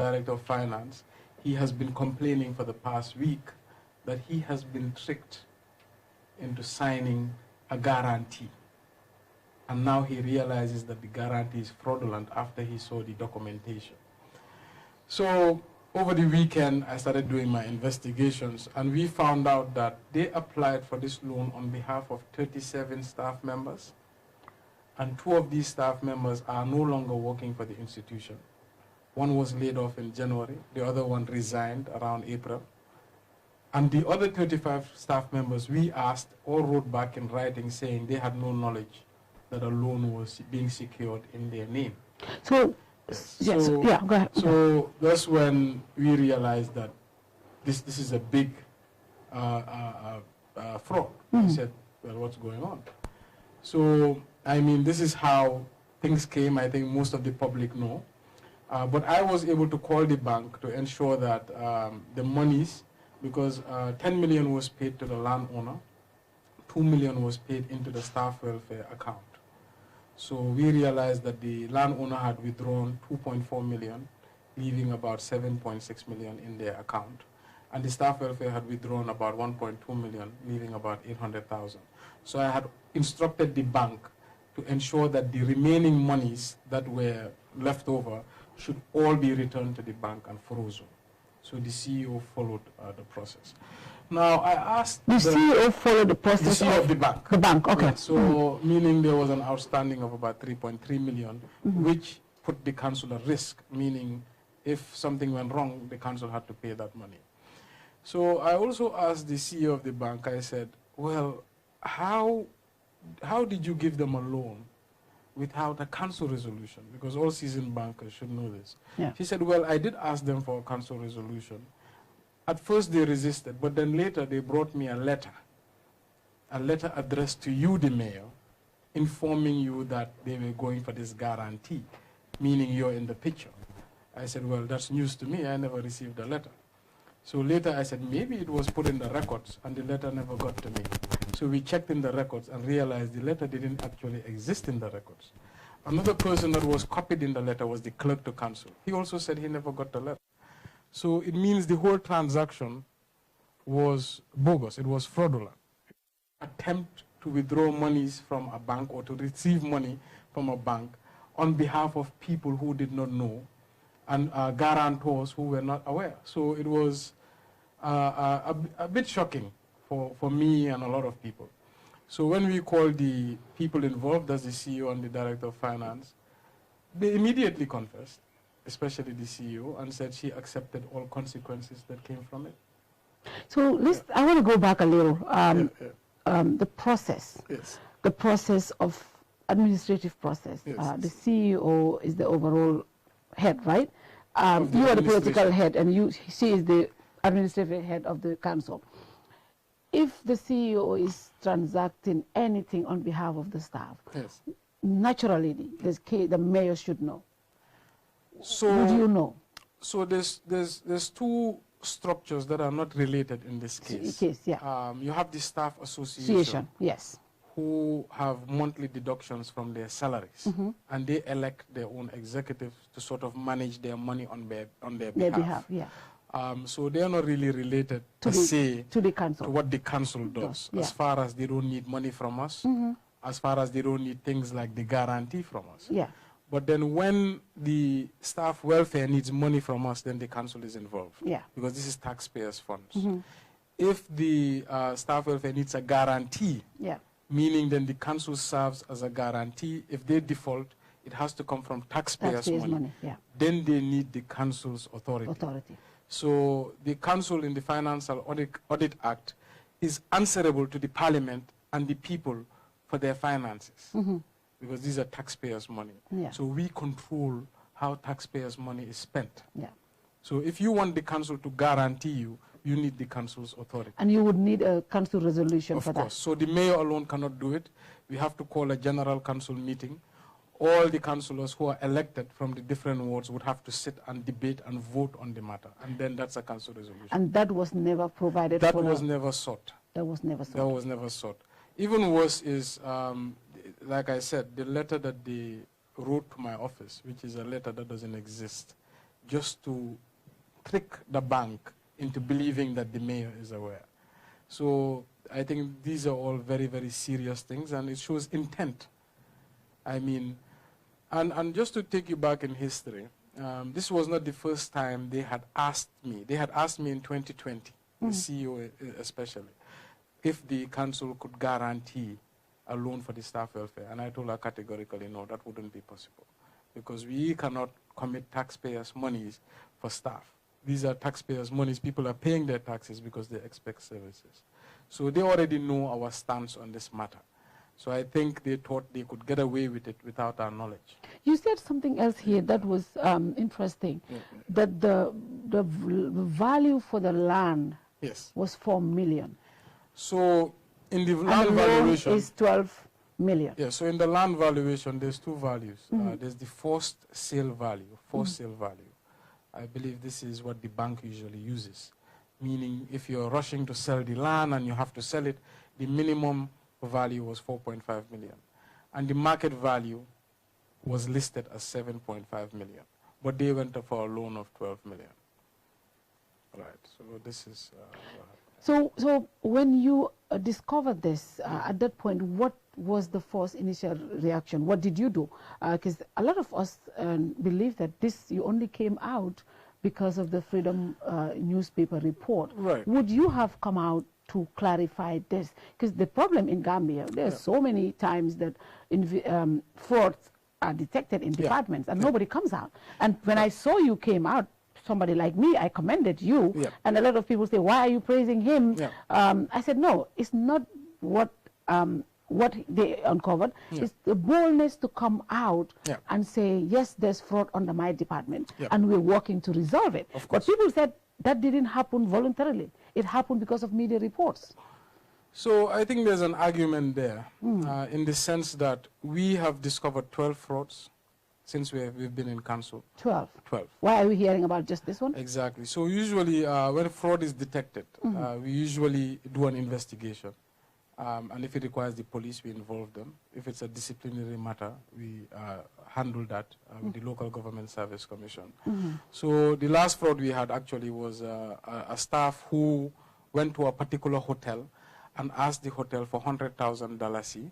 Director of Finance, he has been complaining for the past week that he has been tricked into signing a guarantee. And now he realizes that the guarantee is fraudulent after he saw the documentation. So over the weekend, I started doing my investigations, and we found out that they applied for this loan on behalf of 37 staff members, and 2 of these staff members are no longer working for the institution. One was laid off in January, the other one resigned around April. And the other 35 staff members we asked all wrote back in writing saying they had no knowledge that a loan was being secured in their name. So, yes, so, yeah, go ahead. So that's when we realized that this is a big fraud. I said, well, what's going on? So, I mean, this is how things came. I think most of the public know. But I was able to call the bank to ensure that the monies, because 10 million was paid to the landowner, 2 million was paid into the staff welfare account. So we realized that the landowner had withdrawn 2.4 million, leaving about 7.6 million in their account. And the staff welfare had withdrawn about 1.2 million, leaving about 800,000. So I had instructed the bank to ensure that the remaining monies that were left over should all be returned to the bank and frozen. So the CEO followed the process. Now, I asked... The CEO followed the process? The CEO of the bank. The bank, okay. Yeah, so meaning there was an outstanding of about 3.3 million, which put the council at risk, meaning if something went wrong, the council had to pay that money. So I also asked the CEO of the bank, I said, well, how did you give them a loan without a council resolution? Because all seasoned bankers should know this. Yeah. She said, well, I did ask them for a council resolution. At first they resisted, but then later they brought me a letter addressed to you, the mayor, informing you that they were going for this guarantee, meaning you're in the picture. I said, well, that's news to me. I never received a letter. So later I said, maybe it was put in the records and the letter never got to me. So we checked in the records and realized the letter didn't actually exist in the records. Another person that was copied in the letter was the clerk to council. He also said he never got the letter. So it means the whole transaction was bogus. It was fraudulent. Attempt to withdraw monies from a bank or to receive money from a bank on behalf of people who did not know and guarantors who were not aware. So it was a bit shocking for me and a lot of people. So when we called the people involved, as the CEO and the Director of Finance, they immediately confessed, especially the CEO, and said she accepted all consequences that came from it. So I want to go back a little. The process, the process of administrative process. The CEO is the overall head, right? You are the political head, and she is the administrative head of the council. If the CEO is transacting anything on behalf of the staff, naturally the mayor should know. So would you know? So there's 2 structures that are not related in this case. You have the staff association, who have monthly deductions from their salaries, and they elect their own executives to sort of manage their money on their behalf. So they are not really related to the council, to what the council does, as far as they don't need money from us, as far as they don't need things like the guarantee from us. But then when the staff welfare needs money from us, then the council is involved, because this is taxpayers' funds. If the staff welfare needs a guarantee, meaning then the council serves as a guarantee. If they default, it has to come from taxpayers' money. Then they need the council's authority. So the council in the Financial Audit Act is answerable to the parliament and the people for their finances, because these are taxpayers' money. So we control how taxpayers' money is spent. So if you want the council to guarantee you, you need the council's authority. And you would need a council resolution for that. Of course. So the mayor alone cannot do it. We have to call a general council meeting. All the councillors who are elected from the different wards would have to sit and debate and vote on the matter. And then that's a council resolution. And that was never provided That was never sought. That was never sought. That was never sought. Even worse is, like I said, the letter that they wrote to my office, which is a letter that doesn't exist, just to trick the bank into believing that the mayor is aware. So I think these are all very, very serious things, and it shows intent. I mean, and just to take you back in history, this was not the first time they had asked me. They had asked me in 2020, the CEO especially, if the council could guarantee a loan for the staff welfare. And I told her categorically, no, that wouldn't be possible, because we cannot commit taxpayers' monies for staff. These are taxpayers' monies. People are paying their taxes because they expect services. So they already know our stance on this matter. So I think they thought they could get away with it without our knowledge. You said something else here that was interesting, that the value for the land was 4 million. So in the land valuation is 12 million. Yeah, so in the land valuation, there's two values. There's the forced sale value, sale value. I believe this is what the bank usually uses, meaning if you're rushing to sell the land and you have to sell it, the minimum value was 4.5 million. And the market value was listed as 7.5 million. But they went up for a loan of 12 million. Right, so this is So when you discovered this, at that point, what was the first initial reaction? What did you do? Because a lot of us believe that you only came out because of the Freedom newspaper report. Right. Would you have come out to clarify this? Because the problem in Gambia, there's so many times that frauds are detected in departments and nobody comes out. And when I saw you came out, somebody like me, I commended you, and a lot of people say, why are you praising him? I said, no, it's not what they uncovered. It's the boldness to come out and say, yes, there's fraud under my department, and we're working to resolve it. But people said that didn't happen voluntarily. It happened because of media reports. So I think there's an argument there in the sense that we have discovered 12 frauds since we've been in council. 12? 12. Why are we hearing about just this one? Exactly. So usually when fraud is detected, we usually do an investigation. And if it requires the police, we involve them. If it's a disciplinary matter, we handle that with the Local Government Service Commission. So the last fraud we had actually was a staff who went to a particular hotel and asked the hotel for $100,000.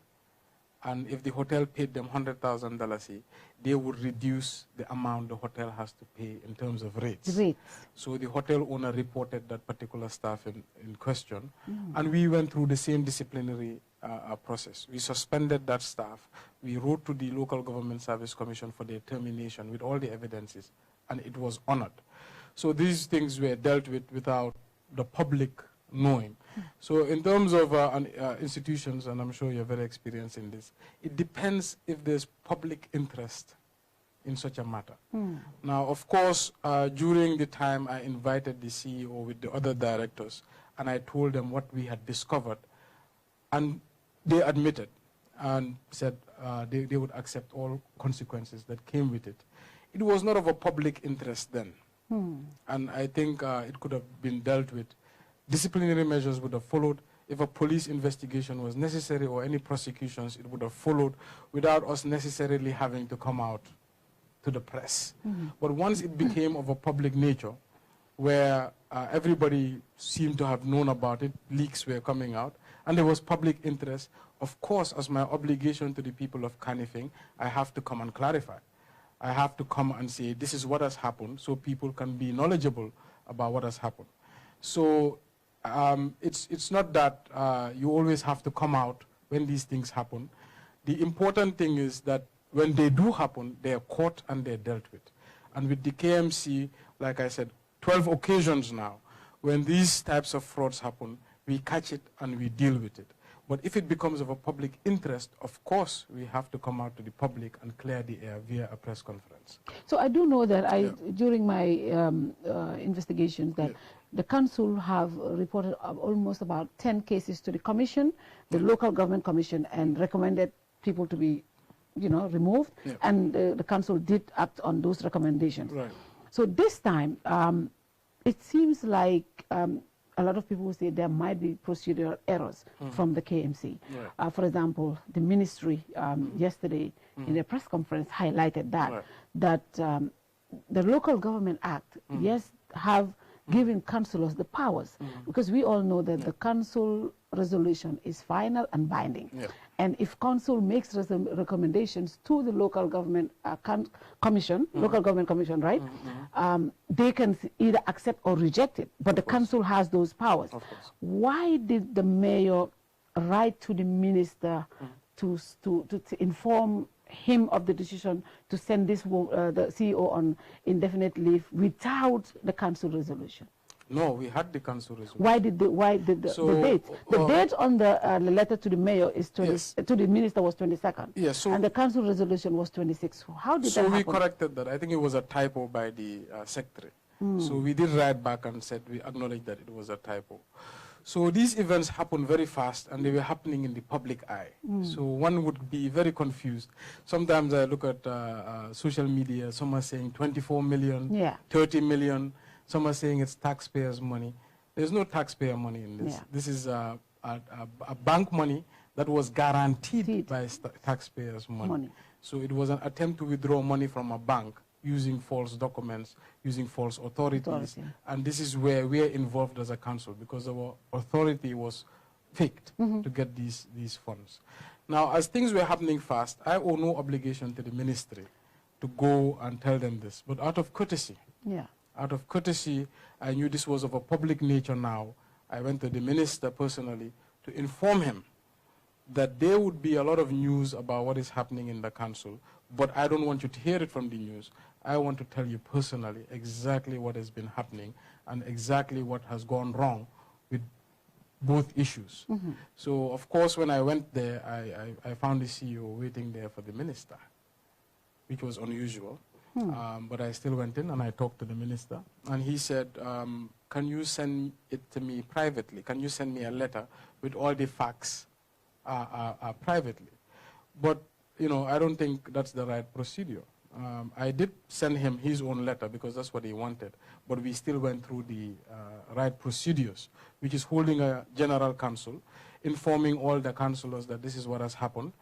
And if the hotel paid them $100,000, they would reduce the amount the hotel has to pay in terms of rates. So the hotel owner reported that particular staff in question, and we went through the same disciplinary process. We suspended that staff. We wrote to the Local Government Service Commission for their termination with all the evidences, and it was honored. So these things were dealt with without the public knowing. So in terms of institutions, and I'm sure you're very experienced in this, it depends if there's public interest in such a matter. Now, of course, during the time I invited the CEO with the other directors, and I told them what we had discovered, and they admitted and said they would accept all consequences that came with it. It was not of a public interest then, and I think it could have been dealt with. Disciplinary measures would have followed. If a police investigation was necessary or any prosecutions, it would have followed without us necessarily having to come out to the press. But once it became of a public nature, where everybody seemed to have known about it, leaks were coming out, and there was public interest, of course, as my obligation to the people of Kanifing, I have to come and clarify. I have to come and say, this is what has happened, so people can be knowledgeable about what has happened. So it's not that you always have to come out when these things happen. The important thing is that when they do happen, they are caught and they're dealt with. And with the KMC, like I said, 12 occasions now, when these types of frauds happen, we catch it and we deal with it. But if it becomes of a public interest, of course, we have to come out to the public and clear the air via a press conference. So I do know that during my investigations that the council have reported almost about 10 cases to the commission, the local government commission, and recommended people to be, removed. And the council did act on those recommendations. So this time, it seems like a lot of people will say there might be procedural errors from the KMC. For example, the ministry yesterday in a press conference highlighted that the Local Government Act, yes, have given councillors the powers, because we all know that the council resolution is final and binding. And if council makes recommendations to the local government commission, local government commission, right, they can either accept or reject it, but the council has those powers. Why did the mayor write to the minister to inform him of the decision to send this the CEO on indefinite leave without the council resolution? No, we had the council resolution. Why did the date? The date on the letter to the mayor is to the minister was 22nd. Yes. And the council resolution was 26th. How did that happen? So we corrected that. I think it was a typo by the secretary. So we did write back and said we acknowledged that it was a typo. So these events happened very fast, and they were happening in the public eye. So one would be very confused. Sometimes I look at social media, some are saying 24 million, 30 million. Some are saying it's taxpayers' money. There's no taxpayer money in this. This is a bank money that was guaranteed by taxpayers' money. So it was an attempt to withdraw money from a bank using false documents, using false authorities. And this is where we are involved as a council, because our authority was faked to get these funds. Now, as things were happening fast, I owe no obligation to the ministry to go and tell them this. But out of courtesy, out of courtesy, I knew this was of a public nature now. I went to the minister personally to inform him that there would be a lot of news about what is happening in the council, but I don't want you to hear it from the news. I want to tell you personally exactly what has been happening and exactly what has gone wrong with both issues. So, of course, when I went there, I found the CEO waiting there for the minister, which was unusual. But I still went in and I talked to the minister, and he said, can you send it to me privately? Can you send me a letter with all the facts privately? But, you know, I don't think that's the right procedure. I did send him his own letter because that's what he wanted, but we still went through the right procedures, which is holding a general council, informing all the councillors that this is what has happened,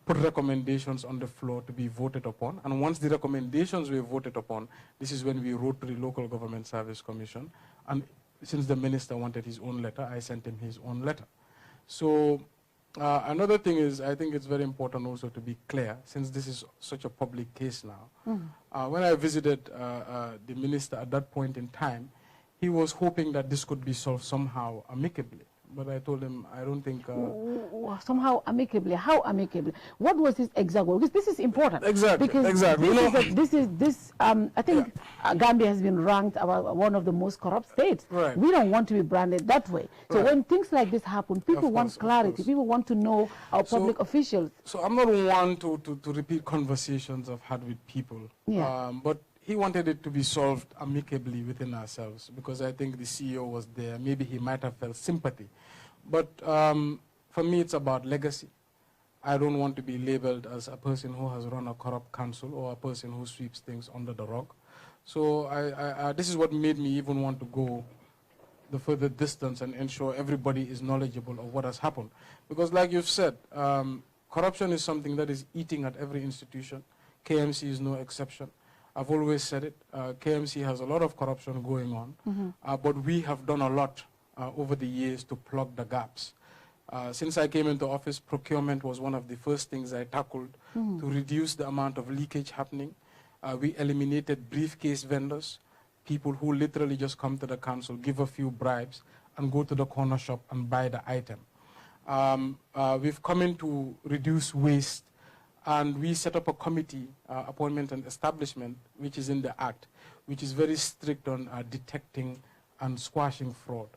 put recommendations on the floor to be voted upon. And once the recommendations were voted upon, this is when we wrote to the Local Government Service Commission. And since the minister wanted his own letter, I sent him his own letter. So another thing is, I think it's very important also to be clear, since this is such a public case now. When I visited the minister at that point in time, he was hoping that this could be solved somehow amicably. But I told him, I don't think... somehow amicably. How amicably? What was his exact goal? Because this is important. Exactly, because exactly. I think Gambia has been ranked about one of the most corrupt states. Right. We don't want to be branded that way. So when things like this happen, people want clarity. People want to know our public officials. So I'm not one to repeat conversations I've had with people. But he wanted it to be solved amicably within ourselves, because I think the CEO was there. Maybe he might have felt sympathy. But for me, it's about legacy. I don't want to be labeled as a person who has run a corrupt council or a person who sweeps things under the rug. So this is what made me even want to go the further distance and ensure everybody is knowledgeable of what has happened. Because like you've said, corruption is something that is eating at every institution. KMC is no exception. I've always said it. KMC has a lot of corruption going on, but we have done a lot over the years to plug the gaps. Since I came into office, procurement was one of the first things I tackled to reduce the amount of leakage happening. We eliminated briefcase vendors, people who literally just come to the council, give a few bribes, and go to the corner shop and buy the item. We've come in to reduce waste, and we set up a committee, appointment and establishment, which is in the Act, which is very strict on detecting and squashing fraud.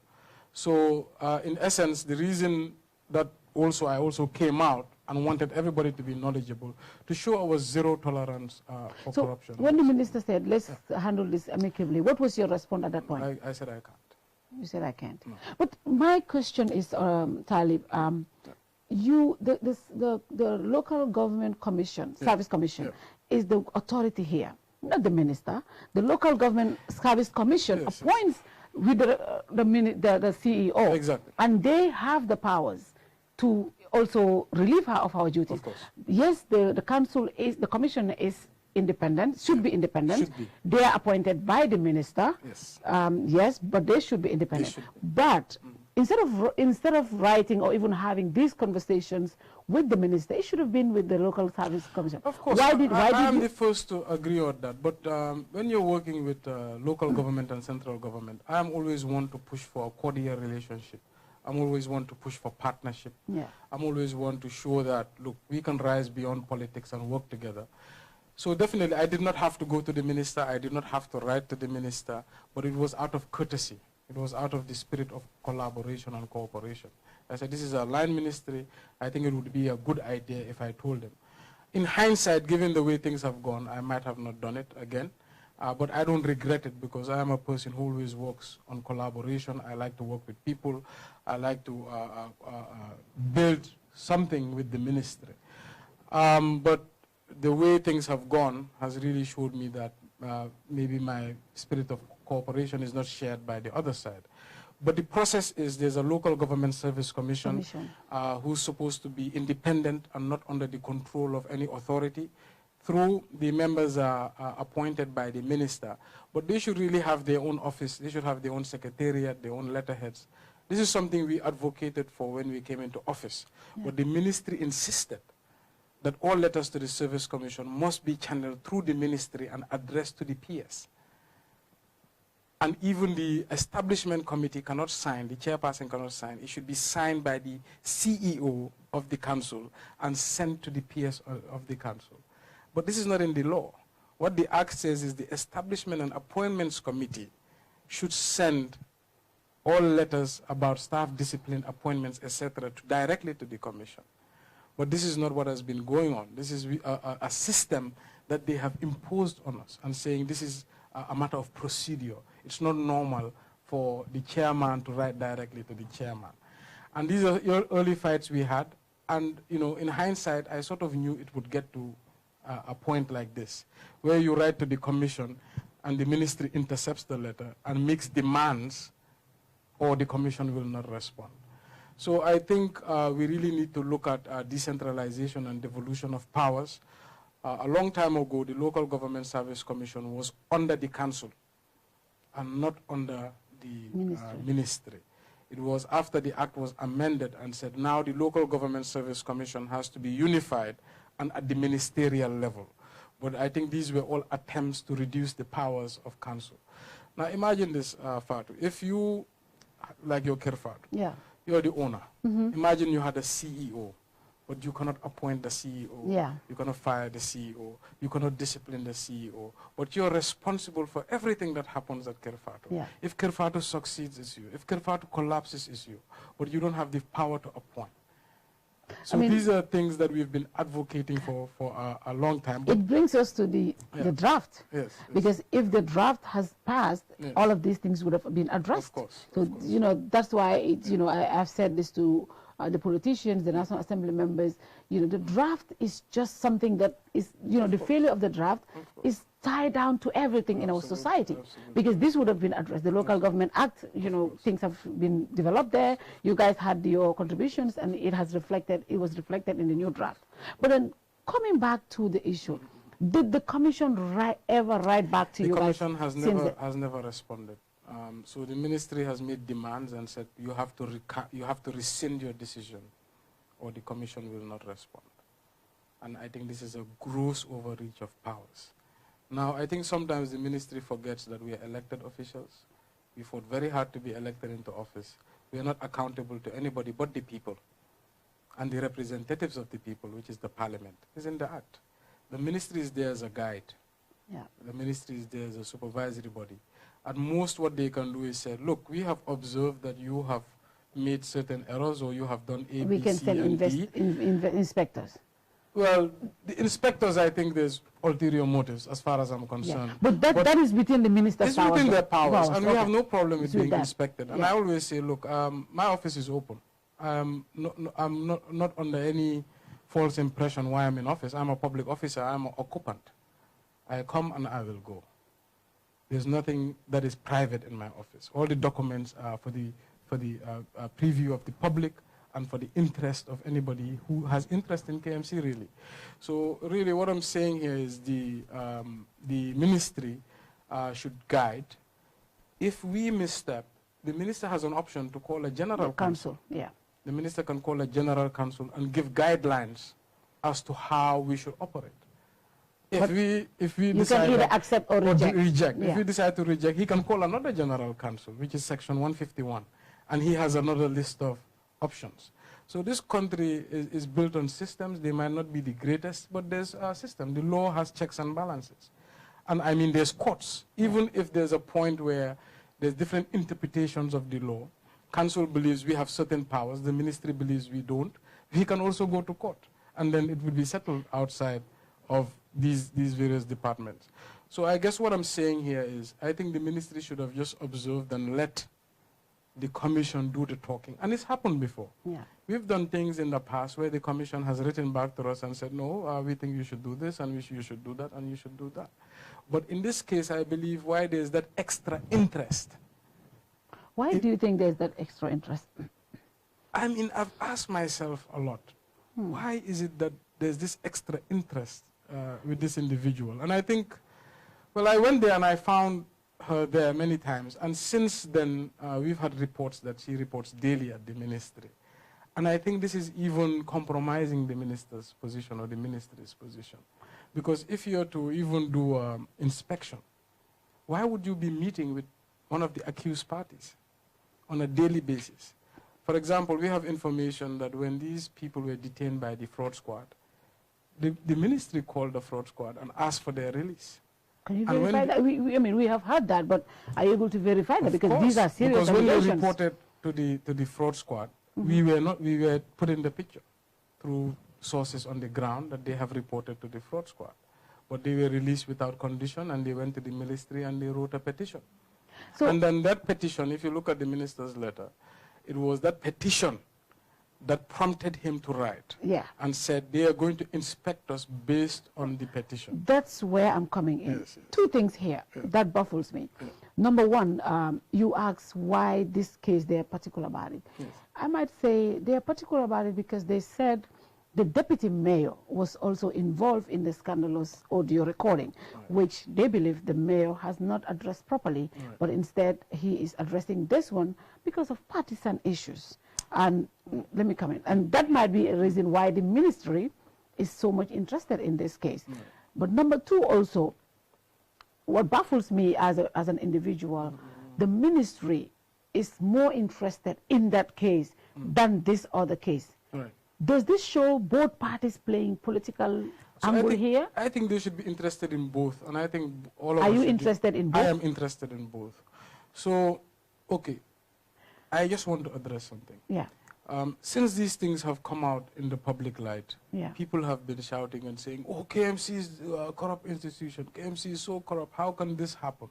So in essence, the reason that I also came out and wanted everybody to be knowledgeable, to show our zero tolerance for corruption. When the minister said, let's handle this amicably, what was your response at that point? I said I can't. You said I can't. No. But my question is, Talib, the local government commission, service commission, is the authority here, not the minister. The local government service commission appoints with the CEO. Exactly. And they have the powers to also relieve her of our duties. Of course. Yes, the council is, the commission is independent, should be independent. Should be. They are appointed by the minister. Yes. Yes, but they should be independent. Should be. But instead of writing or even having these conversations with the minister, it should have been with the local service commission. Of course, I am the first to agree on that. But when you're working with local government and central government, I am always one to push for a cordial relationship. I'm always one to push for partnership. Yeah. I'm always one to show that, look, we can rise beyond politics and work together. So definitely, I did not have to go to the minister. I did not have to write to the minister, but it was out of courtesy. It was out of the spirit of collaboration and cooperation. I said, this is a line ministry. I think it would be a good idea if I told them. In hindsight, given the way things have gone, I might have not done it again. But I don't regret it because I am a person who always works on collaboration. I like to work with people. I like to build something with the ministry. But the way things have gone has really showed me that maybe my spirit of cooperation is not shared by the other side. But the process is there's a local government service commission. Who's supposed to be independent and not under the control of any authority. Through the members are appointed by the minister, but they should really have their own office. They should have their own secretariat, their own letterheads. This is something we advocated for when we came into office. Yeah. But the ministry insisted that all letters to the Service Commission must be channeled through the ministry and addressed to the PS. And even the establishment committee cannot sign, the chairperson cannot sign. It should be signed by the CEO of the council and sent to the PS of the council. But this is not in the law. What the Act says is the Establishment and Appointments Committee should send all letters about staff discipline, appointments, etc., directly to the Commission. But this is not what has been going on. This is a system that they have imposed on us and saying this is a matter of procedure. It's not normal for the chairman to write directly to the chairman. And these are early fights we had. And in hindsight, I sort of knew it would get to a point like this, where you write to the commission and the ministry intercepts the letter and makes demands, or the commission will not respond. So I think we really need to look at decentralization and devolution of powers. A long time ago, the Local Government Service Commission was under the council and not under the ministry. It was after the act was amended and said now the Local Government Service Commission has to be unified and at the ministerial level. But I think these were all attempts to reduce the powers of council. Now imagine this, Fatou. If you, like your Kerr Fatou, you're the owner. Imagine you had a CEO, but you cannot appoint the CEO. You cannot fire the CEO. You cannot discipline the CEO. But you're responsible for everything that happens at Kerr Fatou. If Kerr Fatou succeeds, it's you. If Kerr Fatou collapses, it's you. But you don't have the power to appoint. So these are things that we've been advocating for a long time. But it brings us to the draft. Because if the draft has passed, all of these things would have been addressed. So, that's why, I've said this to the politicians, the National Assembly members, the draft is just something that is, the failure of the draft is tied down to everything in our society. Because this would have been addressed. The Local Government Act, things have been developed there. You guys had your contributions and it was reflected in the new draft. But then coming back to the issue, did the commission ever write back to you guys? The commission has never responded. So the ministry has made demands and said you have to rescind your decision or the commission will not respond. And I think this is a gross overreach of powers. Now, I think sometimes the ministry forgets that we are elected officials. We fought very hard to be elected into office. We are not accountable to anybody but the people and the representatives of the people, which is the parliament. It's in the act. The ministry is there as a guide. The ministry is there as a supervisory body. At most, what they can do is say, look, we have observed that you have made certain errors or you have done A, B, C, and D. Inspectors. Well, the inspectors, I think there's ulterior motives as far as I'm concerned. But that is within the minister's powers. It's within their powers, and we have no problem with being inspected. And I always say, look, my office is open. I'm not under any false impression why I'm in office. I'm a public officer. I'm an occupant. I come and I will go. There's nothing that is private in my office. All the documents are for the preview of the public and for the interest of anybody who has interest in KMC, really. So really what I'm saying here is the ministry should guide. If we misstep, the minister has an option to call a general council. Yeah. The minister can call a general council and give guidelines as to how we should operate. If we you can either accept or reject. Yeah. If we decide to reject, he can call another general council, which is section 151, and he has another list of options. So this country is built on systems. They might not be the greatest, but there's a system. The law has checks and balances. And I mean, there's courts. Even if there's a point where there's different interpretations of the law, council believes we have certain powers, the ministry believes we don't, he can also go to court. And then it will be settled outside of these various departments. So I guess what I'm saying here is, I think the ministry should have just observed and let the commission do the talking. And it's happened before. Yeah. We've done things in the past where the commission has written back to us and said, no, we think you should do this, and you should do that, and you should do that. But in this case, I believe why there's that extra interest. Why do you think there's that extra interest? I mean, I've asked myself a lot, why is it that there's this extra interest with this individual? And I think, well, I went there and I found her there many times. And since then, we've had reports that she reports daily at the ministry. And I think this is even compromising the minister's position or the ministry's position. Because if you're to even do inspection, why would you be meeting with one of the accused parties on a daily basis? For example, we have information that when these people were detained by the fraud squad, the ministry called the fraud squad and asked for their release. Can you verify that? I mean, we have heard that, but are you able to verify that? Because these are serious allegations. Because when we reported to the fraud squad, we were put in the picture through sources on the ground that they have reported to the fraud squad. But they were released without condition, and they went to the ministry and they wrote a petition. So, and then that petition, if you look at the minister's letter, it was that petition that prompted him to write and said they are going to inspect us based on the petition. That's where I'm coming in. Yes, yes. Two things here that baffles me. Yeah. Number one, you asked why this case they're particular about it. Yes. I might say they're particular about it because they said the deputy mayor was also involved in the scandalous audio recording, which they believe the mayor has not addressed properly, but instead he is addressing this one because of partisan issues. And let me come in. And that might be a reason why the ministry is so much interested in this case. But number two also, what baffles me as an individual, the ministry is more interested in that case than this other case. Does this show both parties playing political angle here? I think they should be interested in both. And I think all of us Are you interested in both? I am interested in both. So, okay. I just want to address something. Yeah. Since these things have come out in the public light, people have been shouting and saying, oh, KMC is a corrupt institution. KMC is so corrupt. How can this happen?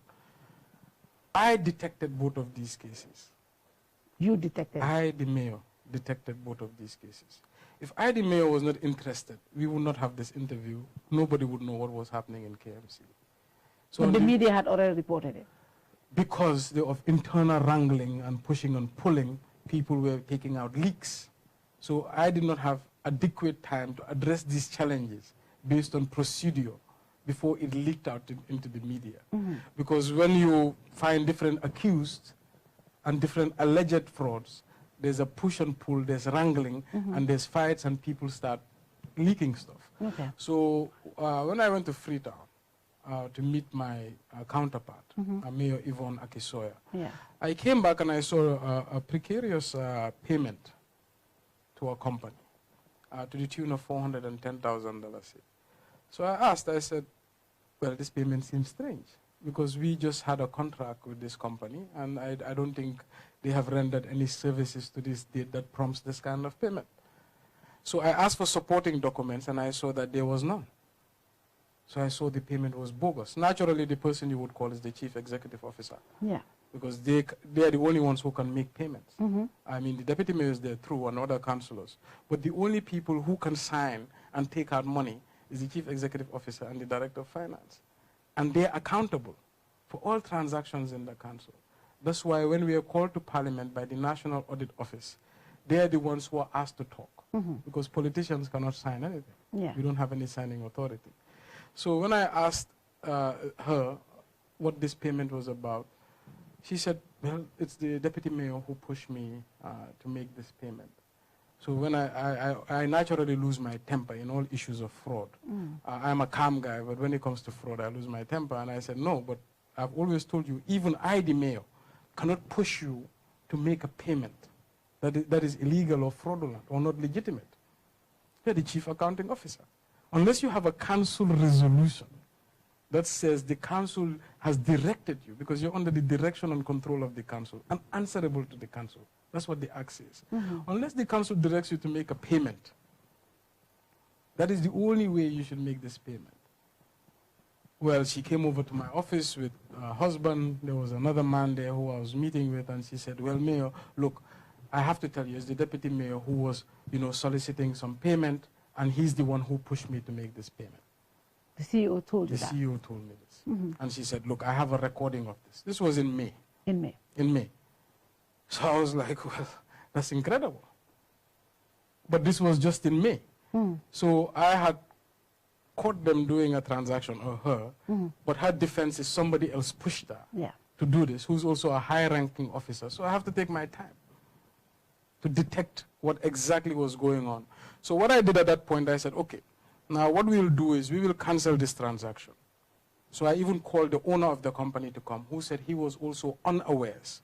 I detected both of these cases. You detected? I, the mayor, detected both of these cases. If I, the mayor, was not interested, we would not have this interview. Nobody would know what was happening in KMC. So but the media had already reported it? Because of internal wrangling and pushing and pulling, people were taking out leaks. So I did not have adequate time to address these challenges based on procedure before it leaked out into the media. Because when you find different accused and different alleged frauds, there's a push and pull, there's wrangling, and there's fights, and people start leaking stuff. So when I went to Freetown, to meet my counterpart, Mayor Yvonne Akisoya. I came back and I saw a precarious payment to a company to the tune of $410,000. So I asked, I said, well, this payment seems strange because we just had a contract with this company and I don't think they have rendered any services to this date that prompts this kind of payment. So I asked for supporting documents and I saw that there was none. So I saw the payment was bogus. Naturally, the person you would call is the chief executive officer. Because they are the only ones who can make payments. I mean, the deputy mayor is there through and other councillors. But the only people who can sign and take out money is the chief executive officer and the director of finance. And they're accountable for all transactions in the council. That's why when we are called to parliament by the National Audit Office, they're the ones who are asked to talk, because politicians cannot sign anything. Yeah. We don't have any signing authority. So when I asked her what this payment was about, she said, well, it's the deputy mayor who pushed me to make this payment. So when I naturally lose my temper in all issues of fraud. I'm a calm guy, but when it comes to fraud, I lose my temper. And I said, no, but I've always told you, even I, the mayor, cannot push you to make a payment that is illegal or fraudulent or not legitimate. You're the chief accounting officer. Unless you have a council resolution that says the council has directed you, because you're under the direction and control of the council and answerable to the council. That's what the act says. Unless the council directs you to make a payment, that is the only way you should make this payment. Well, she came over to my office with her husband. There was another man there who I was meeting with, and she said, well, Mayor, look, I have to tell you, it's the deputy mayor who was, soliciting some payment, and he's the one who pushed me to make this payment. The CEO told you that? The CEO told me this. And she said, look, I have a recording of this. This was in May. In May? In May. So I was like, well, that's incredible. But this was just in May. So I had caught them doing a transaction, or her, but her defense is somebody else pushed her to do this, who's also a high-ranking officer. So I have to take my time to detect what exactly was going on. So what I did at that point, I said, okay, now what we'll do is we will cancel this transaction. So I even called the owner of the company to come, who said he was also unawares.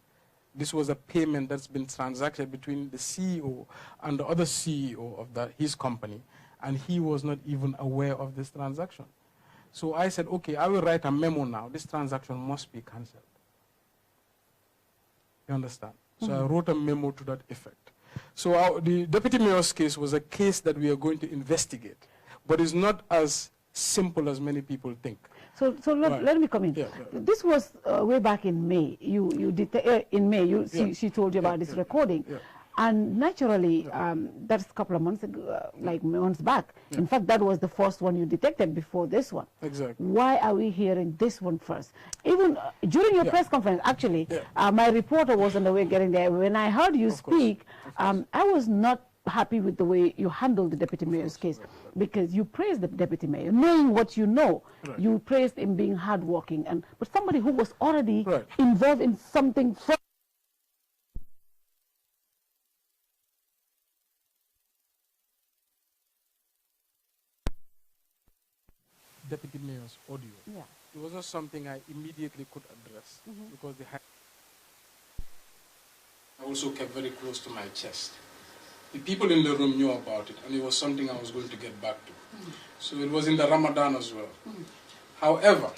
This was a payment that's been transacted between the CEO and the other CEO of his company, and he was not even aware of this transaction. So I said, okay, I will write a memo now. This transaction must be cancelled. You understand? So I wrote a memo to that effect. So the deputy mayor's case was a case that we are going to investigate, but it's not as simple as many people think. So let me come in. This was way back in May. In May, she told you about this recording. And naturally, that's a couple of months ago, like months back. In fact, that was the first one you detected before this one. Exactly. Why are we hearing this one first? Even during your press conference, actually, my reporter was on the way getting there. When I heard you speak, I was not happy with the way you handled the deputy mayor's case, because you praised the deputy mayor, knowing what you know. You praised him being hardworking, but somebody who was already involved in something. Deputy mayor's audio. It was not something I immediately could address, because I also kept very close to my chest. The people in the room knew about it, and it was something I was going to get back to. So it was in the Ramadan as well. However,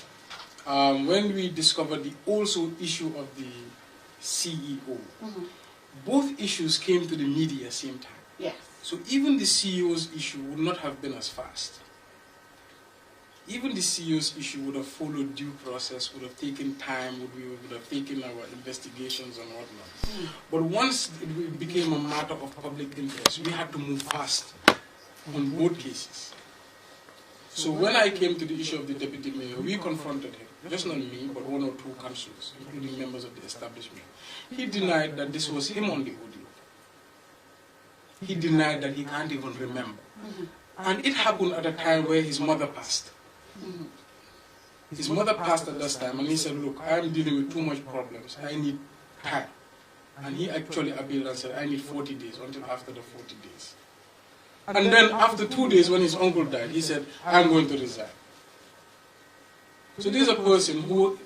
when we discovered the also issue of the CEO, both issues came to the media same time. So even the CEO's issue would not have been as fast. Even the CEO's issue would have followed due process, would have taken time, would have taken our investigations and whatnot. But once it became a matter of public interest, we had to move fast on both cases. So when I came to the issue of the deputy mayor, we confronted him, just not me, but one or two councillors, including members of the establishment. He denied that this was him on the audio. He denied that he can't even remember. And it happened at a time where his mother passed. His mother passed at this time, and he said, look, I am dealing with too much problems. I need time. And he actually appealed and said, I need 40 days until after the 40 days. And then after 2 days, when his uncle died, he said, I'm going to resign. So this is a person who,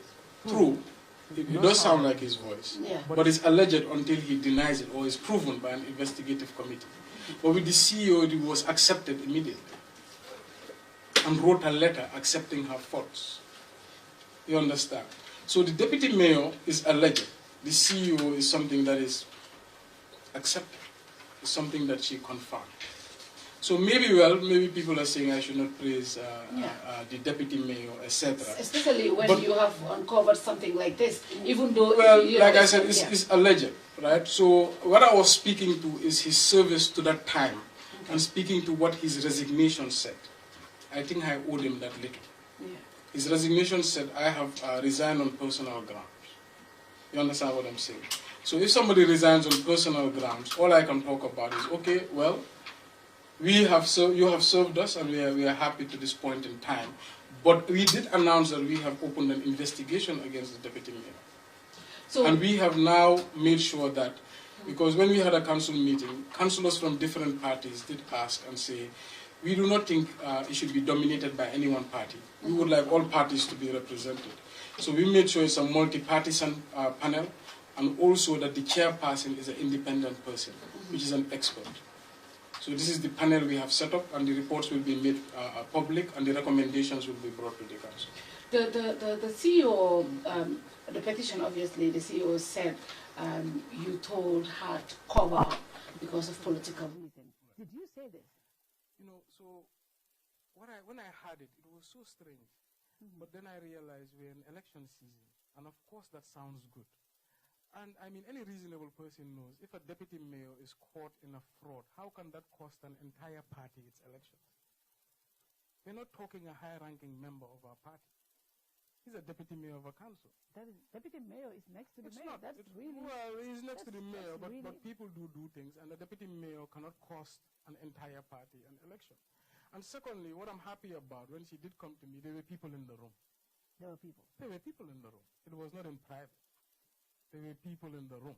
it does sound like his voice, but it's alleged until he denies it or is proven by an investigative committee. But with the CEO, it was accepted immediately, and wrote a letter accepting her faults. You understand? So the deputy mayor is alleged. The CEO is something that is accepted. It's something that she confirmed. So maybe people are saying I should not praise the deputy mayor, etc. Especially when you have uncovered something like this, even though... Well, like I said, it's alleged, right? So what I was speaking to is his service to that time, and speaking to what his resignation said. I think I owed him that little. His resignation said, I have resigned on personal grounds. You understand what I'm saying? So if somebody resigns on personal grounds, all I can talk about is, okay, well, you have served us, and we are happy to this point in time. But we did announce that we have opened an investigation against the deputy mayor. So, and we have now made sure that, because when we had a council meeting, councillors from different parties did ask and say, we do not think it should be dominated by any one party. We would like all parties to be represented. So we made sure it's a multi-partisan panel, and also that the chairperson is an independent person, which is an expert. So this is the panel we have set up, and the reports will be made public, and the recommendations will be brought to the council. The CEO, the petition, obviously, the CEO said you told her to cover because of political reasons. Did you say this? You know, so when I heard it, it was so strange. But then I realized we're in election season, and of course that sounds good. And I mean, any reasonable person knows if a deputy mayor is caught in a fraud, how can that cost an entire party its elections? We're not talking a high-ranking member of our party. He's a deputy mayor of a council. That is, deputy mayor is next to the mayor. Not, that's really... Well, he's next to the mayor, but people do things, and the deputy mayor cannot cost an entire party an election. And secondly, what I'm happy about, when she did come to me, there were people in the room. There were people? There were people in the room. It was not in private. There were people in the room.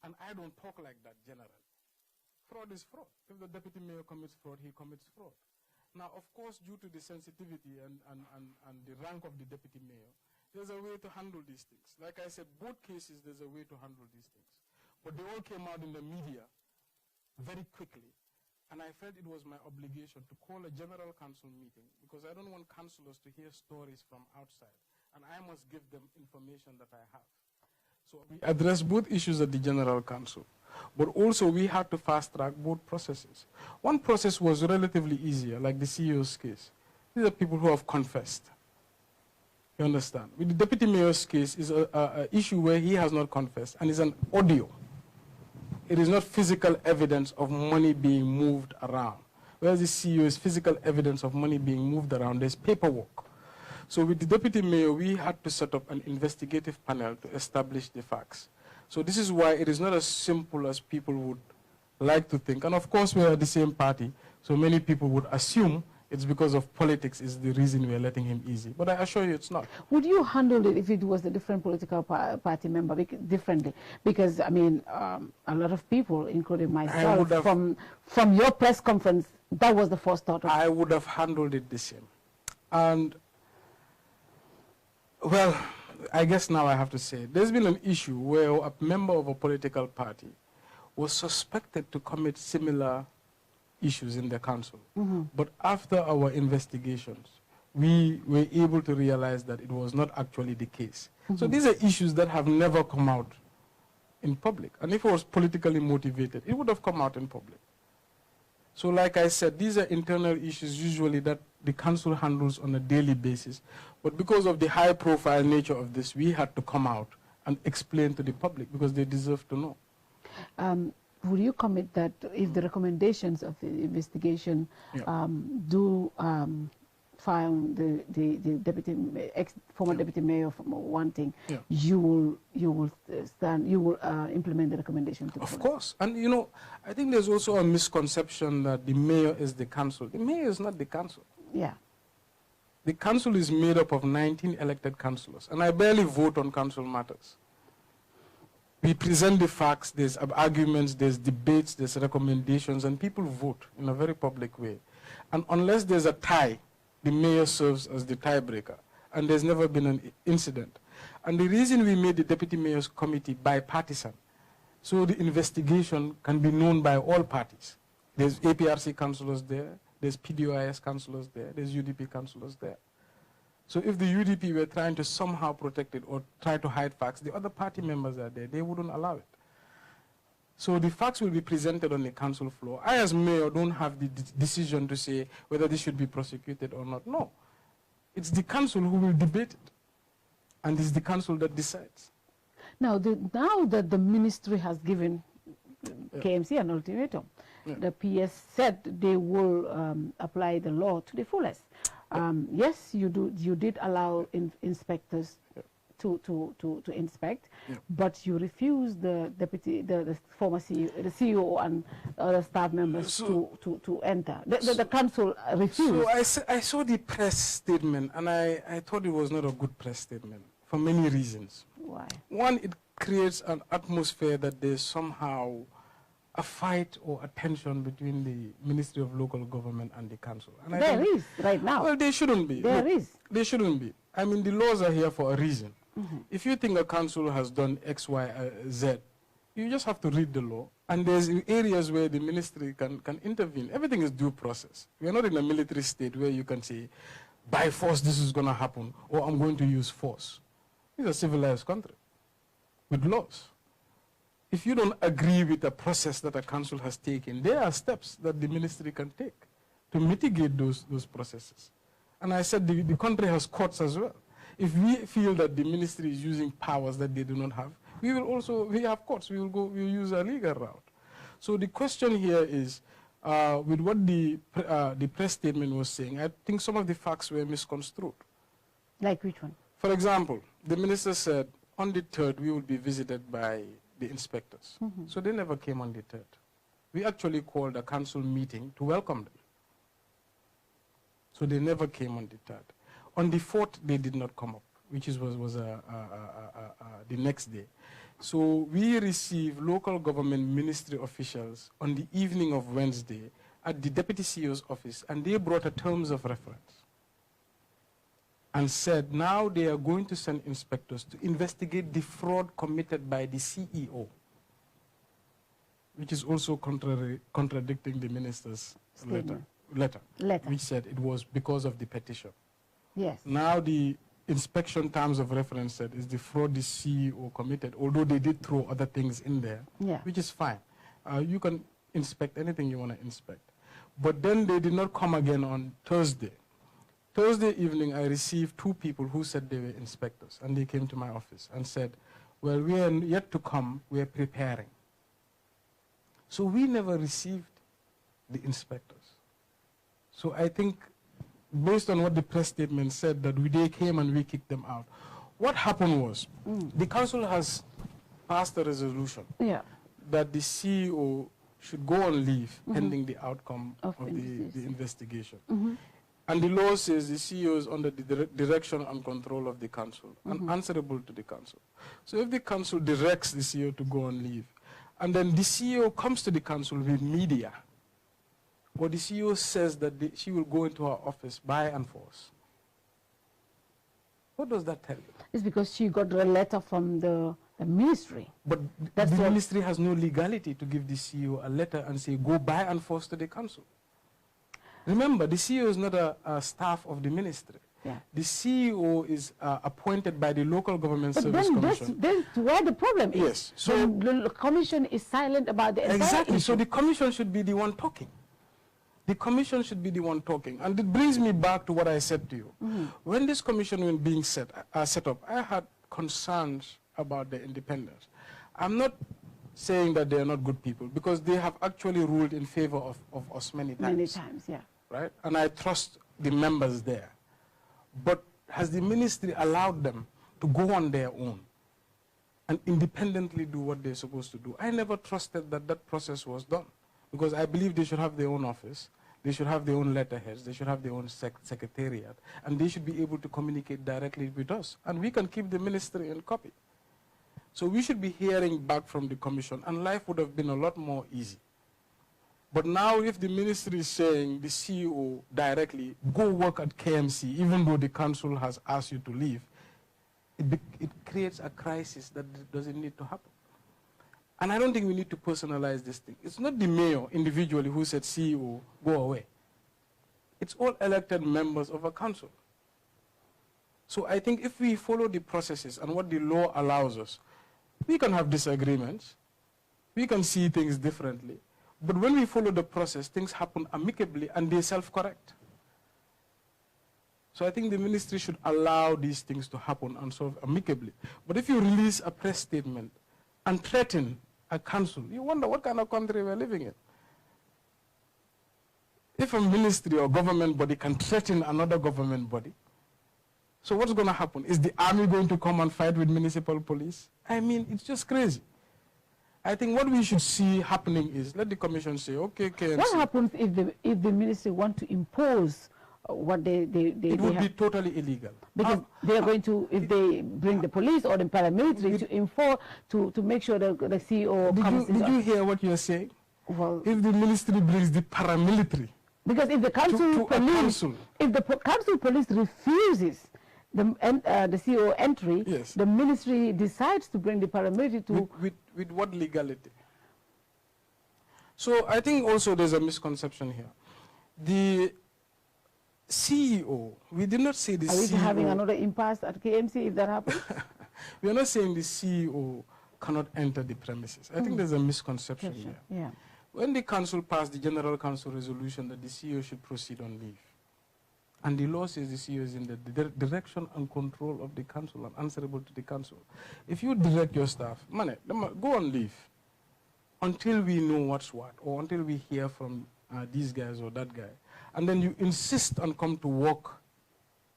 And I don't talk like that generally. Fraud is fraud. If the deputy mayor commits fraud, he commits fraud. Now, of course, due to the sensitivity and the rank of the deputy mayor, there's a way to handle these things. Like I said, both cases, there's a way to handle these things. But they all came out in the media very quickly. And I felt it was my obligation to call a general council meeting, because I don't want councillors to hear stories from outside. And I must give them information that I have. So we addressed both issues at the General Council, but also we had to fast-track both processes. One process was relatively easier, like the CEO's case. These are people who have confessed. You understand? With the Deputy Mayor's case is an issue where he has not confessed, and it's an audio. It is not physical evidence of money being moved around. Whereas the CEO is physical evidence of money being moved around. There's paperwork. So with the Deputy Mayor, we had to set up an investigative panel to establish the facts. So this is why it is not as simple as people would like to think. And of course, we're at the same party, so many people would assume it's because of politics is the reason we're letting him easy. But I assure you it's not. Would you handle it if it was a different political party member differently? Because, I mean, a lot of people, including myself, from your press conference, that was the first thought. I would have handled it the same. And well, I guess now I have to say, there's been an issue where a member of a political party was suspected to commit similar issues in the council. But after our investigations, we were able to realize that it was not actually the case. So these are issues that have never come out in public. And if it was politically motivated, it would have come out in public. So like I said, these are internal issues usually that the council handles on a daily basis. But because of the high-profile nature of this, we had to come out and explain to the public because they deserve to know. Would you commit that if the recommendations of the investigation do find the former deputy mayor from wanting, you will implement the recommendation to the Of course. And you know, I think there's also a misconception that the mayor is the council. The mayor is not the council. Yeah. The council is made up of 19 elected councillors, and I barely vote on council matters. We present the facts, there's arguments, there's debates, there's recommendations, and people vote in a very public way. And unless there's a tie, the mayor serves as the tiebreaker, and there's never been an incident. And the reason we made the Deputy Mayor's Committee bipartisan, so the investigation can be known by all parties. There's APRC councillors there, there's PDOIS councillors there, there's UDP councillors there. So if the UDP were trying to somehow protect it or try to hide facts, the other party members are there, they wouldn't allow it. So the facts will be presented on the council floor. I as mayor don't have the decision to say whether this should be prosecuted or not. No. It's the council who will debate it. And it's the council that decides. Now, now that the ministry has given KMC an ultimatum, the PS said they will apply the law to the fullest. Yes, you did allow inspectors to inspect, but you refuse the the former CEO, the CEO and other staff members to enter. The council refused. So I saw the press statement, and I thought it was not a good press statement for many reasons. Why? One, it creates an atmosphere that there's somehow a fight or a tension between the Ministry of Local Government and the council. And there is right now. Well, they shouldn't be. There is. They shouldn't be. I mean, the laws are here for a reason. If you think a council has done X, Y, Z, you just have to read the law. And there's areas where the ministry can intervene. Everything is due process. We are not in a military state where you can say, by force this is going to happen, or I'm going to use force. It's a civilized country with laws. If you don't agree with the process that a council has taken, there are steps that the ministry can take to mitigate those processes. And I said the country has courts as well. If we feel that the ministry is using powers that they do not have, we have courts. We'll use a legal route. So the question here is, with what the press statement was saying, I think some of the facts were misconstrued. Like which one? For example, the minister said, on the 3rd, we will be visited by the inspectors. So they never came on the 3rd. We actually called a council meeting to welcome them. So they never came on the 3rd. On the 4th, they did not come up, which was the next day. So we received local government ministry officials on the evening of Wednesday at the deputy CEO's office, and they brought a terms of reference and said now they are going to send inspectors to investigate the fraud committed by the CEO, which is also contradicting the minister's letter, which said it was because of the petition. Yes. Now the inspection terms of reference said is the fraud the CEO committed, although they did throw other things in there, which is fine. You can inspect anything you want to inspect. But then they did not come again on Thursday. Thursday evening, I received 2 people who said they were inspectors, and they came to my office and said, well, we are yet to come, we are preparing. So we never received the inspectors. So I think, based on what the press statement said, that they came and we kicked them out. What happened was, the council has passed a resolution that the CEO should go on leave pending the outcome of the investigation. And the law says the CEO is under the direction and control of the council and answerable to the council. So if the council directs the CEO to go on leave, and then the CEO comes to the council with media, or the CEO says that she will go into her office by and force, what does that tell you? It's because she got a letter from the ministry. But the ministry has no legality to give the CEO a letter and say, go by and force to the council. Remember, the CEO is not a staff of the ministry. The CEO is appointed by the Local Government Service Commission. That's where the problem is. Yes. So the commission is silent about the entire issue. So the commission should be the one talking. The commission should be the one talking. And it brings me back to what I said to you. When this commission was being set up, I had concerns about their independence. I'm not saying that they are not good people, because they have actually ruled in favor of us many times. Many times, yeah. Right? And I trust the members there. But has the ministry allowed them to go on their own and independently do what they're supposed to do? I never trusted that that process was done, because I believe they should have their own office, they should have their own letterheads, they should have their own secretariat, and they should be able to communicate directly with us. And we can keep the ministry in copy. So we should be hearing back from the commission, and life would have been a lot more easy. But now if the ministry is saying, the CEO directly, go work at KMC, even though the council has asked you to leave, it creates a crisis that doesn't need to happen. And I don't think we need to personalize this thing. It's not the mayor individually who said, CEO, go away. It's all elected members of a council. So I think if we follow the processes and what the law allows us, we can have disagreements, we can see things differently, but when we follow the process, things happen amicably and they self-correct. So I think the ministry should allow these things to happen and solve amicably. But if you release a press statement and threaten a council, you wonder what kind of country we're living in. If a ministry or government body can threaten another government body, So what's going to happen? Is the army going to come and fight with municipal police? I mean, it's just crazy. I think what we should see happening is let the commission say, okay, KMC. What happens if the ministry want to impose what they it would be totally illegal. Because they are going to, if they bring the police or the paramilitary to enforce, to make sure that the CEO comes. Did you hear what you're saying? Well, if the ministry brings the paramilitary, because if the council police, if the council police refuses the CEO entry, yes, the ministry decides to bring the paramilitary to... With what legality? So I think also there's a misconception here. The CEO, we did not say the CEO... Are we having another impasse at KMC if that happens? We are not saying the CEO cannot enter the premises. I think there's a misconception here. Yeah. When the council passed the General Council resolution that the CEO should proceed on leave, and the law says the CEO is in the direction and control of the council and answerable to the council. If you direct your staff, go on leave until we know what's what, or until we hear from these guys or that guy, and then you insist on come to work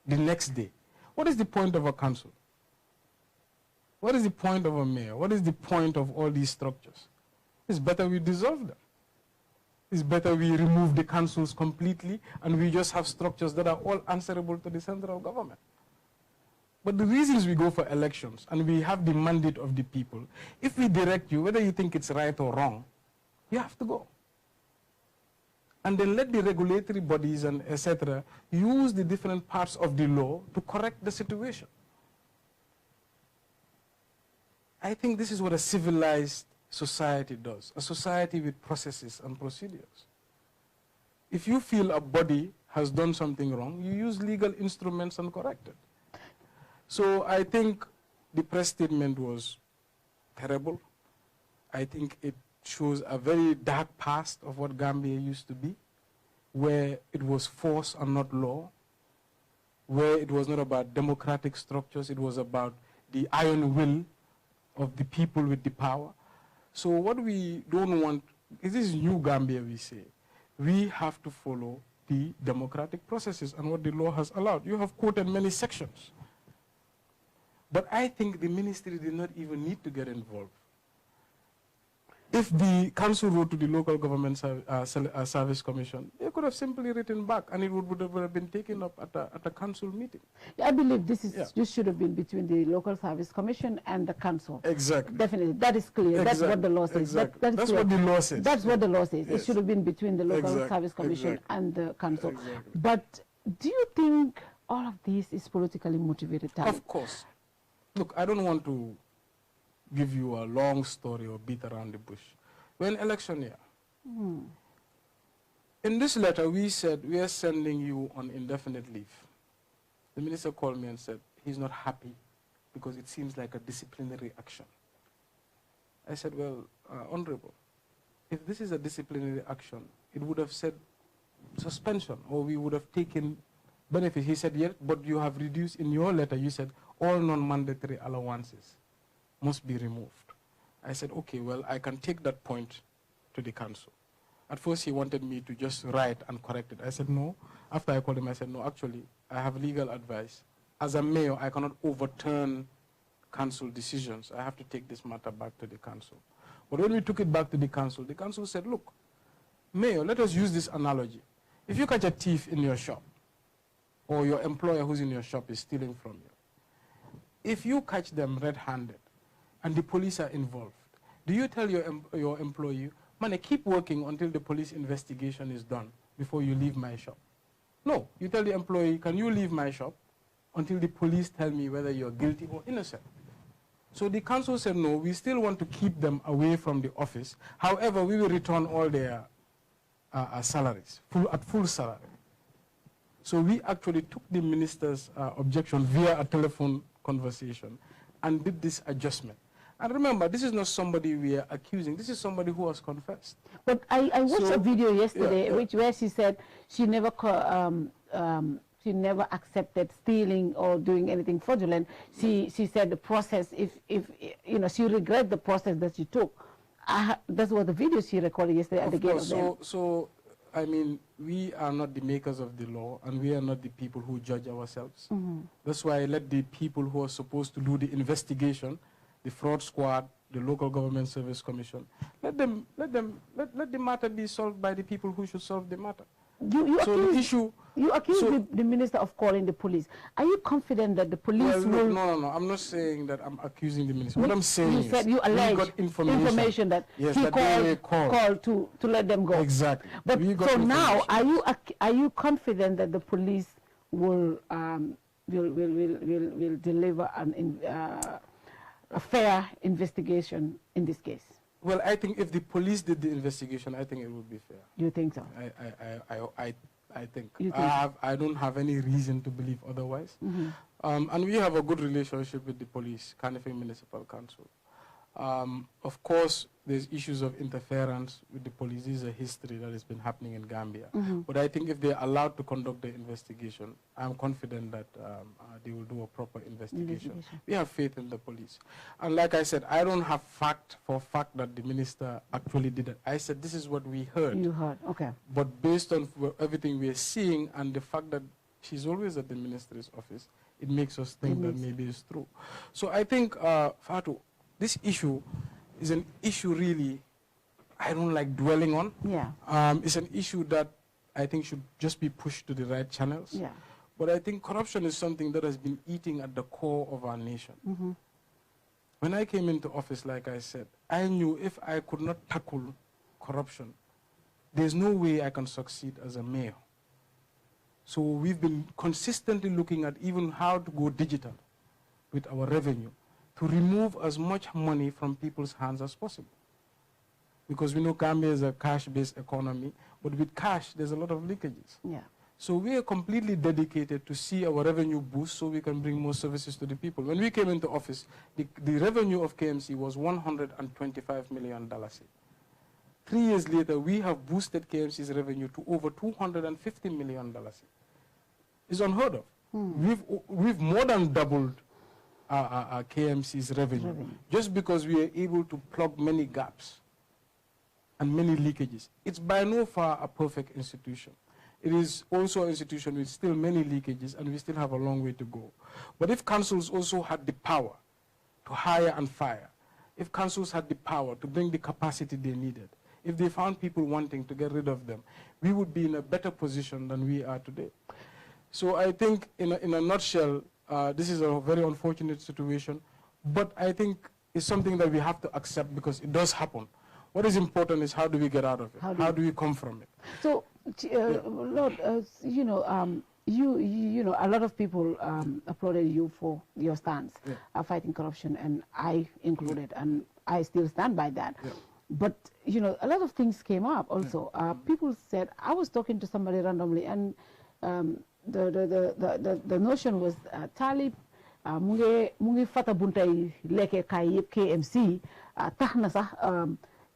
the next day. What is the point of a council? What is the point of a mayor? What is the point of all these structures? It's better we dissolve them. It's better we remove the councils completely and we just have structures that are all answerable to the central government. But the reasons we go for elections and we have the mandate of the people, if we direct you, whether you think it's right or wrong, you have to go. And then let the regulatory bodies and etc. use the different parts of the law to correct the situation. I think this is what a civilized society does, a society with processes and procedures. If you feel a body has done something wrong, you use legal instruments and correct it. So I think the press statement was terrible. I think it shows a very dark past of what Gambia used to be, where it was force and not law, where it was not about democratic structures, it was about the iron will of the people with the power. So what we don't want, this is new Gambia we say, we have to follow the democratic processes and what the law has allowed. You have quoted many sections. But I think the ministry did not even need to get involved. If the council wrote to the local government service commission, they could have simply written back and it would have been taken up at a council meeting. Yeah, I believe this should have been between the local service commission and the council. Exactly. Definitely, that is clear. Exactly. That's what the law says. Exactly. That's what the law says. That's what the law says. Yes. It should have been between the local service commission and the council. Exactly. But do you think all of this is politically motivated? Of course. Look, I don't want to give you a long story or beat around the bush. We're in election year. In this letter, we said we are sending you on indefinite leave. The minister called me and said he's not happy because it seems like a disciplinary action. I said, well, Honorable, if this is a disciplinary action, it would have said suspension or we would have taken benefit. He said, yes, but you have reduced in your letter, you said all non-mandatory allowances must be removed. I said, okay, well, I can take that point to the council. At first, he wanted me to just write and correct it. I said, no. After I called him, I said, no, actually, I have legal advice. As a mayor, I cannot overturn council decisions. I have to take this matter back to the council. But when we took it back to the council said, look, Mayor, let us use this analogy. If you catch a thief in your shop, or your employer who's in your shop is stealing from you, if you catch them red-handed, and the police are involved, do you tell your employee, man, keep working until the police investigation is done before you leave my shop? No, you tell the employee, can you leave my shop until the police tell me whether you're guilty or innocent? So the council said, no, we still want to keep them away from the office. However, we will return all their salaries, at full salary. So we actually took the minister's objection via a telephone conversation and did this adjustment. And remember, this is not somebody we are accusing. This is somebody who has confessed. But I watched a video yesterday where she said she never accepted stealing or doing anything fraudulent. She said the process, if you know, she regret the process that she took. That's what the video she recorded yesterday at the gate of them. So I mean, we are not the makers of the law, and we are not the people who judge ourselves. That's why I let the people who are supposed to do the investigation, the fraud squad, the local government service commission, let the matter be solved by the people who should solve the matter. You accuse the minister of calling the police. Are you confident that the police will... No. I'm not saying that I'm accusing the minister. What I'm saying is... You said you allege got information that yes, he that called to let them go. Exactly. But so now, are you confident that the police will deliver a fair investigation in this case? Well, I think if the police did the investigation, I think it would be fair. You think so? I think. I don't have any reason to believe otherwise. And we have a good relationship with the police, Kanifing Municipal Council. Of course, there's issues of interference with the police. This is a history that has been happening in Gambia. But I think if they're allowed to conduct the investigation, I'm confident that they will do a proper investigation. We have faith in the police. And like I said, I don't have fact that the minister actually did it. I said, this is what we heard. You heard, okay. But based on everything we are seeing and the fact that she's always at the minister's office, it makes us think that maybe it's true. So I think, Fatou, this issue is an issue really I don't like dwelling on. Yeah. It's an issue that I think should just be pushed to the right channels. Yeah. But I think corruption is something that has been eating at the core of our nation. When I came into office, like I said, I knew if I could not tackle corruption, there's no way I can succeed as a mayor. So we've been consistently looking at even how to go digital with our revenue, to remove as much money from people's hands as possible. Because we know Gambia is a cash-based economy, but with cash, there's a lot of leakages. Yeah. So we are completely dedicated to see our revenue boost so we can bring more services to the people. When we came into office, the revenue of KMC was $125 million. 3 years later, we have boosted KMC's revenue to over $250 million. It's unheard of. We've more than doubled KMC's revenue just because we are able to plug many gaps and many leakages. It's by no far a perfect institution. It is also an institution with still many leakages, and we still have a long way to go. But if councils also had the power to hire and fire, if councils had the power to bring the capacity they needed, if they found people wanting to get rid of them, we would be in a better position than we are today. So I think, in a nutshell, this is a very unfortunate situation, but I think it's something that we have to accept because it does happen. What is important is how do we get out of it? How do we come from it? So, Lord, you know, a lot of people applauded you for your stance fighting corruption, and I included, and I still stand by that. But, you know, a lot of things came up also. People said, I was talking to somebody randomly, and the notion was Talib mungi fata buntai leke kay KMC taxna sax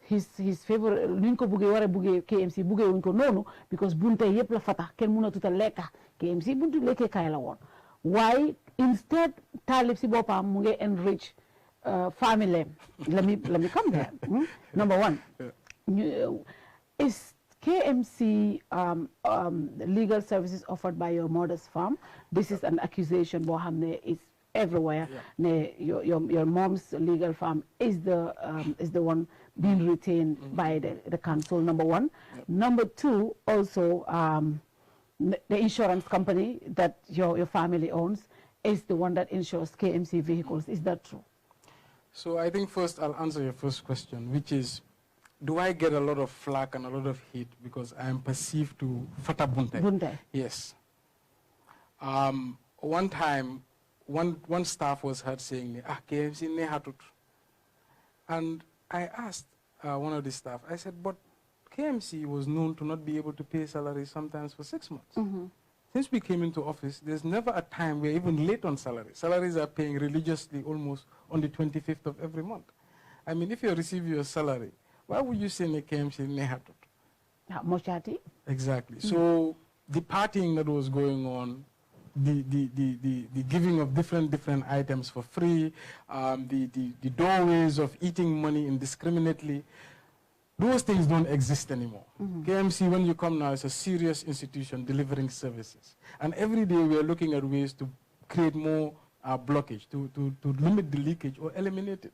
his favorite ninko buge wara buge KMC buge wonko nonu because buntai yep la fata ken muna tuta leka KMC buntu leke kay la won. Why instead Talib si bopam mungi enrich family? Let me come there. Number one, is KMC legal services offered by your mother's firm? This is an accusation. Bohamne is everywhere. Your mom's legal firm is the one being retained by the council. Number one. Number two, also the insurance company that your family owns is the one that insures KMC vehicles. Is that true? So I think first I'll answer your first question, which is, do I get a lot of flack and a lot of hate because I am perceived to fata bunte? Bunte. Yes. One time, one staff was heard saying, KMC ne hatut. And I asked one of the staff, I said, but KMC was known to not be able to pay salaries sometimes for 6 months. Since we came into office, there's never a time we're even late on salary. Salaries are paying religiously almost on the 25th of every month. I mean, if you receive your salary, why would you say ne KMC ne hatut? Mochati? Exactly. So the partying that was going on, the giving of different items for free, the doorways of eating money indiscriminately, Those things don't exist anymore. KMC, when you come now, is a serious institution delivering services. And every day we are looking at ways to create more blockage, to limit the leakage or eliminate it.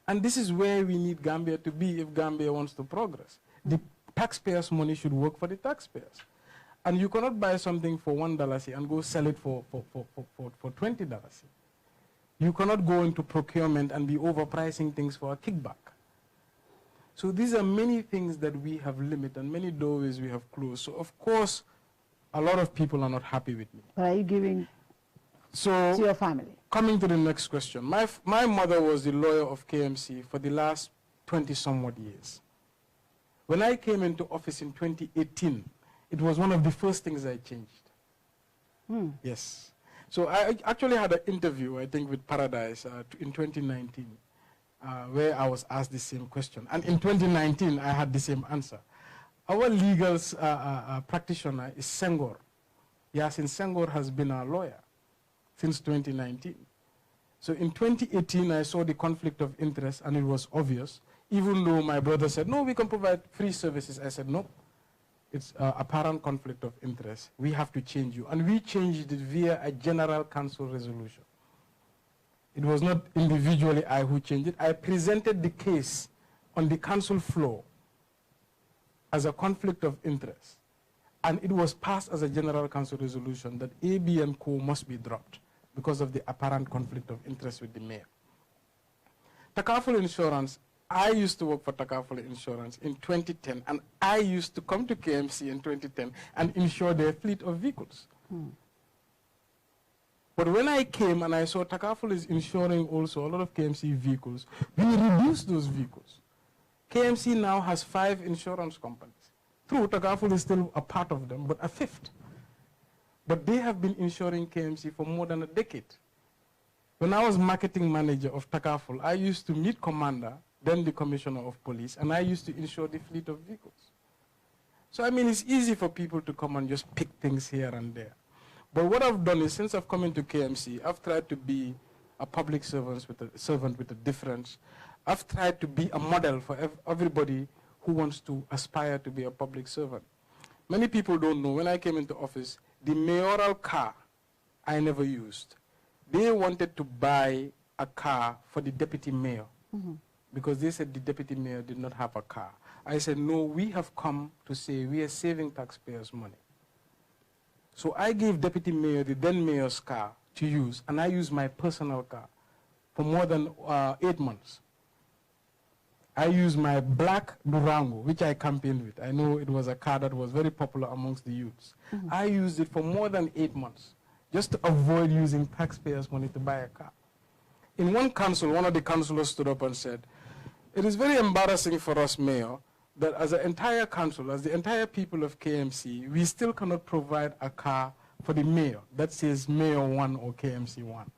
And this is where we need Gambia to be if Gambia wants to progress. The taxpayers' money should work for the taxpayers. And you cannot buy something for $1 and go sell it for $20. You cannot go into procurement and be overpricing things for a kickback. So these are many things that we have limited and many doorways we have closed. So of course, a lot of people are not happy with me. What are you giving to your family? Coming to the next question. My mother was the lawyer of KMC for the last 20-somewhat years. When I came into office in 2018, it was one of the first things I changed. Yes. So I actually had an interview, I think, with Paradise in 2019. Where I was asked the same question. And in 2019, I had the same answer. Our legal practitioner is Senghor. Yasin Senghor has been our lawyer since 2019. So in 2018, I saw the conflict of interest, and it was obvious. Even though my brother said, no, we can provide free services, I said, no. It's apparent conflict of interest. We have to change you. And we changed it via a general council resolution. It was not individually I who changed it. I presented the case on the council floor as a conflict of interest. And it was passed as a general council resolution that AB and Co must be dropped because of the apparent conflict of interest with the mayor. Takaful Insurance, I used to work for Takaful Insurance in 2010, and I used to come to KMC in 2010 and insure their fleet of vehicles. But when I came and I saw Takaful is insuring also a lot of KMC vehicles, we reduced those vehicles. KMC now has 5 insurance companies. True, Takaful is still a part of them, but a 5th. But they have been insuring KMC for more than a decade. When I was marketing manager of Takaful, I used to meet Commander, then the Commissioner of Police, and I used to insure the fleet of vehicles. So I mean, it's easy for people to come and just pick things here and there. But what I've done is, since I've come into KMC, I've tried to be a public servant with a difference. I've tried to be a model for everybody who wants to aspire to be a public servant. Many people don't know, when I came into office, the mayoral car I never used. They wanted to buy a car for the deputy mayor because they said the deputy mayor did not have a car. I said, no, we have come to say we are saving taxpayers' money. So I gave deputy mayor the then mayor's car to use, and I used my personal car for more than 8 months. I used my black Durango, which I campaigned with. I know it was a car that was very popular amongst the youths. I used it for more than 8 months, just to avoid using taxpayers' money to buy a car. In one council, one of the councillors stood up and said, it is very embarrassing for us, Mayor, that as an entire council, as the entire people of KMC, we still cannot provide a car for the mayor that says Mayor 1 or KMC 1.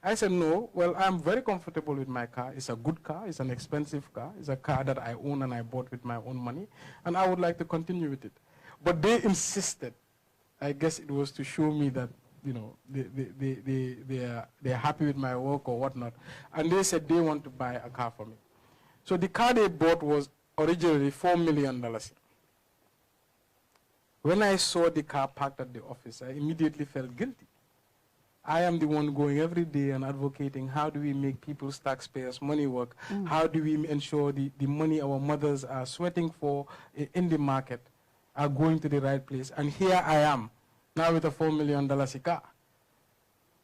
I said, no, well, I'm very comfortable with my car. It's a good car. It's an expensive car. It's a car that I own and I bought with my own money, and I would like to continue with it. But they insisted. I guess it was to show me that, you know, they're happy with my work or whatnot. And they said they want to buy a car for me. So the car they bought was originally $4 million. When I saw the car parked at the office, I immediately felt guilty. I am the one going every day and advocating how do we make people's taxpayers' money work? How do we ensure the money our mothers are sweating for in the market are going to the right place? And here I am, now with a $4 million car.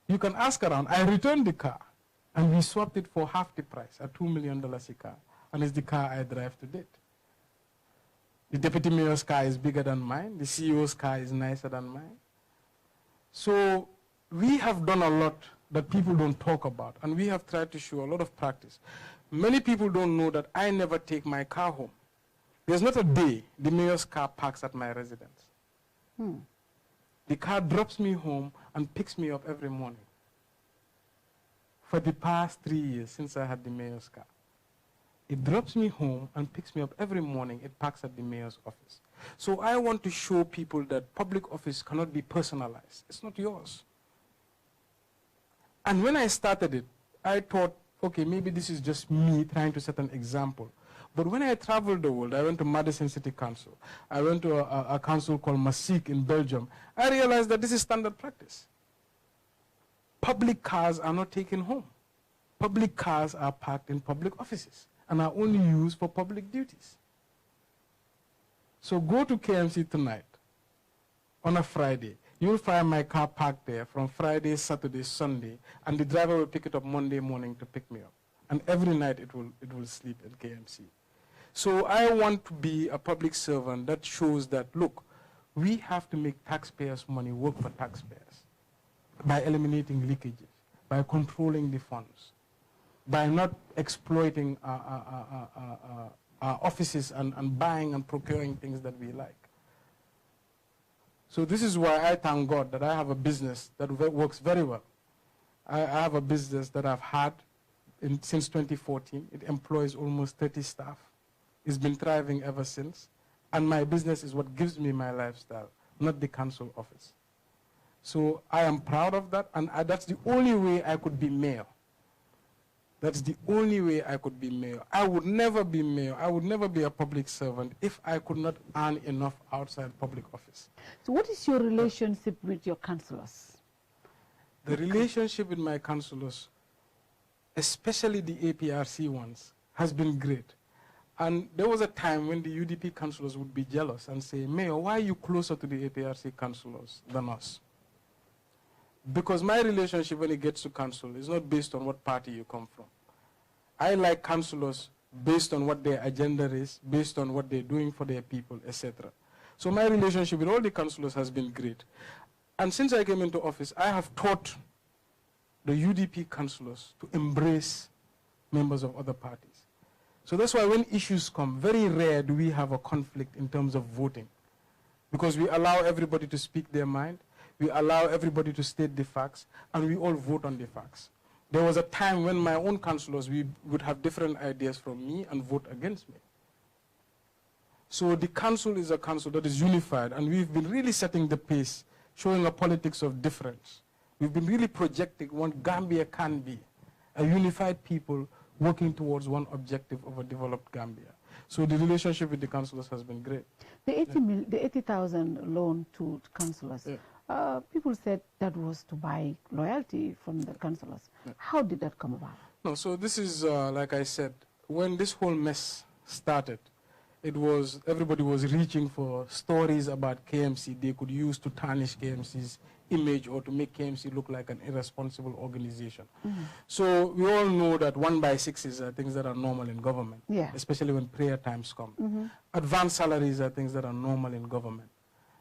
You can ask around. I returned the car, and we swapped it for half the price, a $2 million car. And it's the car I drive to date. The deputy mayor's car is bigger than mine. The CEO's car is nicer than mine. So we have done a lot that people don't talk about, and we have tried to show a lot of practice. Many people don't know that I never take my car home. There's not a day the mayor's car parks at my residence. The car drops me home and picks me up every morning for the past 3 years since I had the mayor's car. It drops me home and picks me up every morning. It parks at the mayor's office. So I want to show people that public office cannot be personalized. It's not yours. And when I started it, I thought, okay, maybe this is just me trying to set an example. But when I traveled the world, I went to Madison City Council. I went to a council called Massique in Belgium. I realized that this is standard practice. Public cars are not taken home. Public cars are parked in public offices and are only used for public duties. So go to KMC tonight on a Friday. You'll find my car parked there from Friday, Saturday, Sunday, and the driver will pick it up Monday morning to pick me up. And every night it will sleep at KMC. So I want to be a public servant that shows that, look, we have to make taxpayers' money work for taxpayers by eliminating leakages, by controlling the funds, by not exploiting our offices and buying and procuring things that we like. So this is why I thank God that I have a business that works very well. I have a business that I've had since 2014. It employs almost 30 staff. It's been thriving ever since. And my business is what gives me my lifestyle, not the council office. So I am proud of that, and that's the only way I could be mayor. That's the only way I could be mayor. I would never be mayor. I would never be a public servant if I could not earn enough outside public office. So what is your relationship with your councillors? The relationship with my councillors, especially the APRC ones, has been great. And there was a time when the UDP councillors would be jealous and say, Mayor, why are you closer to the APRC councillors than us? Because my relationship when it gets to council is not based on what party you come from. I like councillors based on what their agenda is, based on what they're doing for their people, etc. So my relationship with all the councillors has been great. And since I came into office, I have taught the UDP councillors to embrace members of other parties. So that's why when issues come, very rare do we have a conflict in terms of voting. Because we allow everybody to speak their mind, we allow everybody to state the facts, and we all vote on the facts. There was a time when my own councillors, we would have different ideas from me and vote against me. So the council is a council that is unified, and we've been really setting the pace, showing a politics of difference. We've been really projecting what Gambia can be, a unified people working towards one objective of a developed Gambia. So the relationship with the councillors has been great. The 80,000 loan to councillors, people said that was to buy loyalty from the councillors. How did that come about? No, so this is, like I said, when this whole mess started, everybody was reaching for stories about KMC they could use to tarnish KMC's image or to make KMC look like an irresponsible organization. So we all know that 1/6s are things that are normal in government, especially when prayer times come. Advanced salaries are things that are normal in government.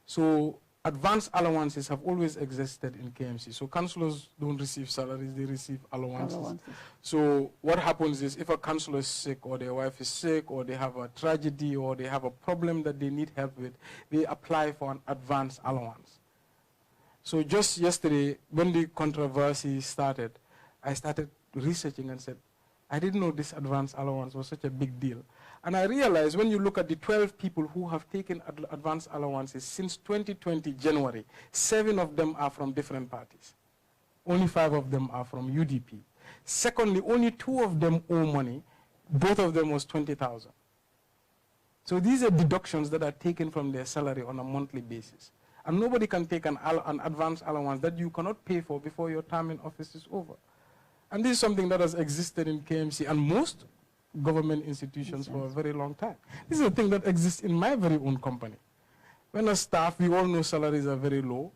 So advanced allowances have always existed in KMC. So councillors don't receive salaries, they receive allowances. So what happens is if a councillor is sick or their wife is sick or they have a tragedy or they have a problem that they need help with, they apply for an advanced allowance. So just yesterday, when the controversy started, I started researching and said, I didn't know this advance allowance was such a big deal. And I realized when you look at the 12 people who have taken advance allowances since 2020 January, 7 of them are from different parties. Only 5 of them are from UDP. Secondly, only 2 of them owe money. Both of them was 20,000. So these are deductions that are taken from their salary on a monthly basis. And nobody can take an advance allowance that you cannot pay for before your term in office is over. And this is something that has existed in KMC and most government institutions for a very long time. This is a thing that exists in my very own company. When a staff, we all know salaries are very low.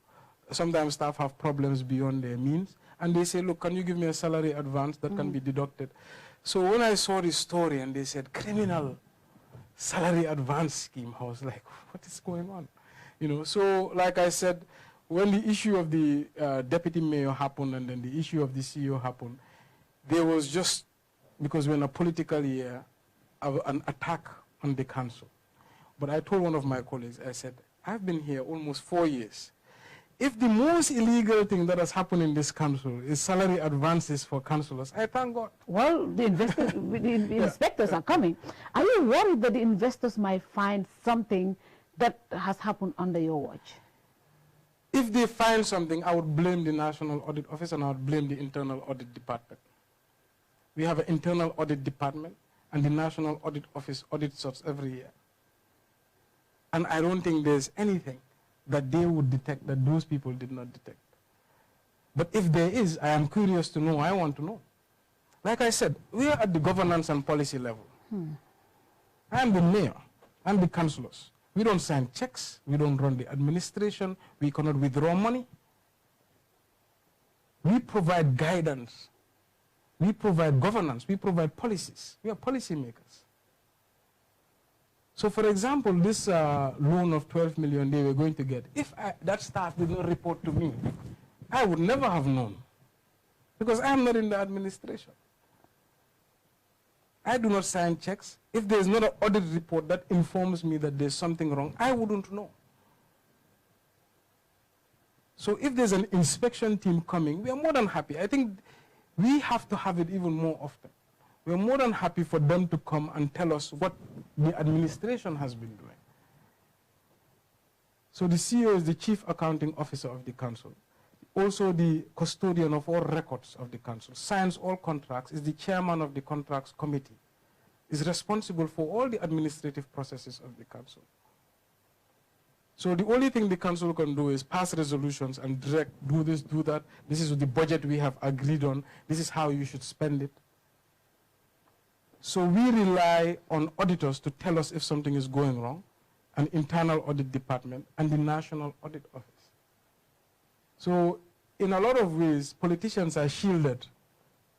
Sometimes staff have problems beyond their means. And they say, look, can you give me a salary advance that can be deducted? So when I saw this story and they said, criminal salary advance scheme, I was like, what is going on? You know, so like I said, when the issue of the deputy mayor happened and then the issue of the CEO happened, there was just, because we're in a political year, an attack on the council. But I told one of my colleagues, I said, I've been here almost 4 years. If the most illegal thing that has happened in this council is salary advances for councillors, I thank God. Well, the inspectors are coming. Are you worried that the investors might find something that has happened under your watch? If they find something, I would blame the National Audit Office and I would blame the Internal Audit Department. We have an Internal Audit Department and the National Audit Office audits us every year. And I don't think there's anything that they would detect that those people did not detect. But if there is, I am curious to know, I want to know. Like I said, we are at the governance and policy level. I am the mayor, I'm the councillors. We don't sign checks, we don't run the administration, we cannot withdraw money. We provide guidance, we provide governance, we provide policies. We are policy makers. So for example, this loan of 12 million they were going to get, if that staff did not report to me, I would never have known, because I am not in the administration. I do not sign checks. If there is not an audit report that informs me that there's something wrong, I wouldn't know. So if there's an inspection team coming, we are more than happy. I think we have to have it even more often. We're more than happy for them to come and tell us what the administration has been doing. So the CEO is the chief accounting officer of the council, also the custodian of all records of the council, signs all contracts, is the chairman of the contracts committee, is responsible for all the administrative processes of the council. So the only thing the council can do is pass resolutions and direct, do this, do that. This is the budget we have agreed on. This is how you should spend it. So we rely on auditors to tell us if something is going wrong, an internal audit department, and the National Audit Office. So in a lot of ways, politicians are shielded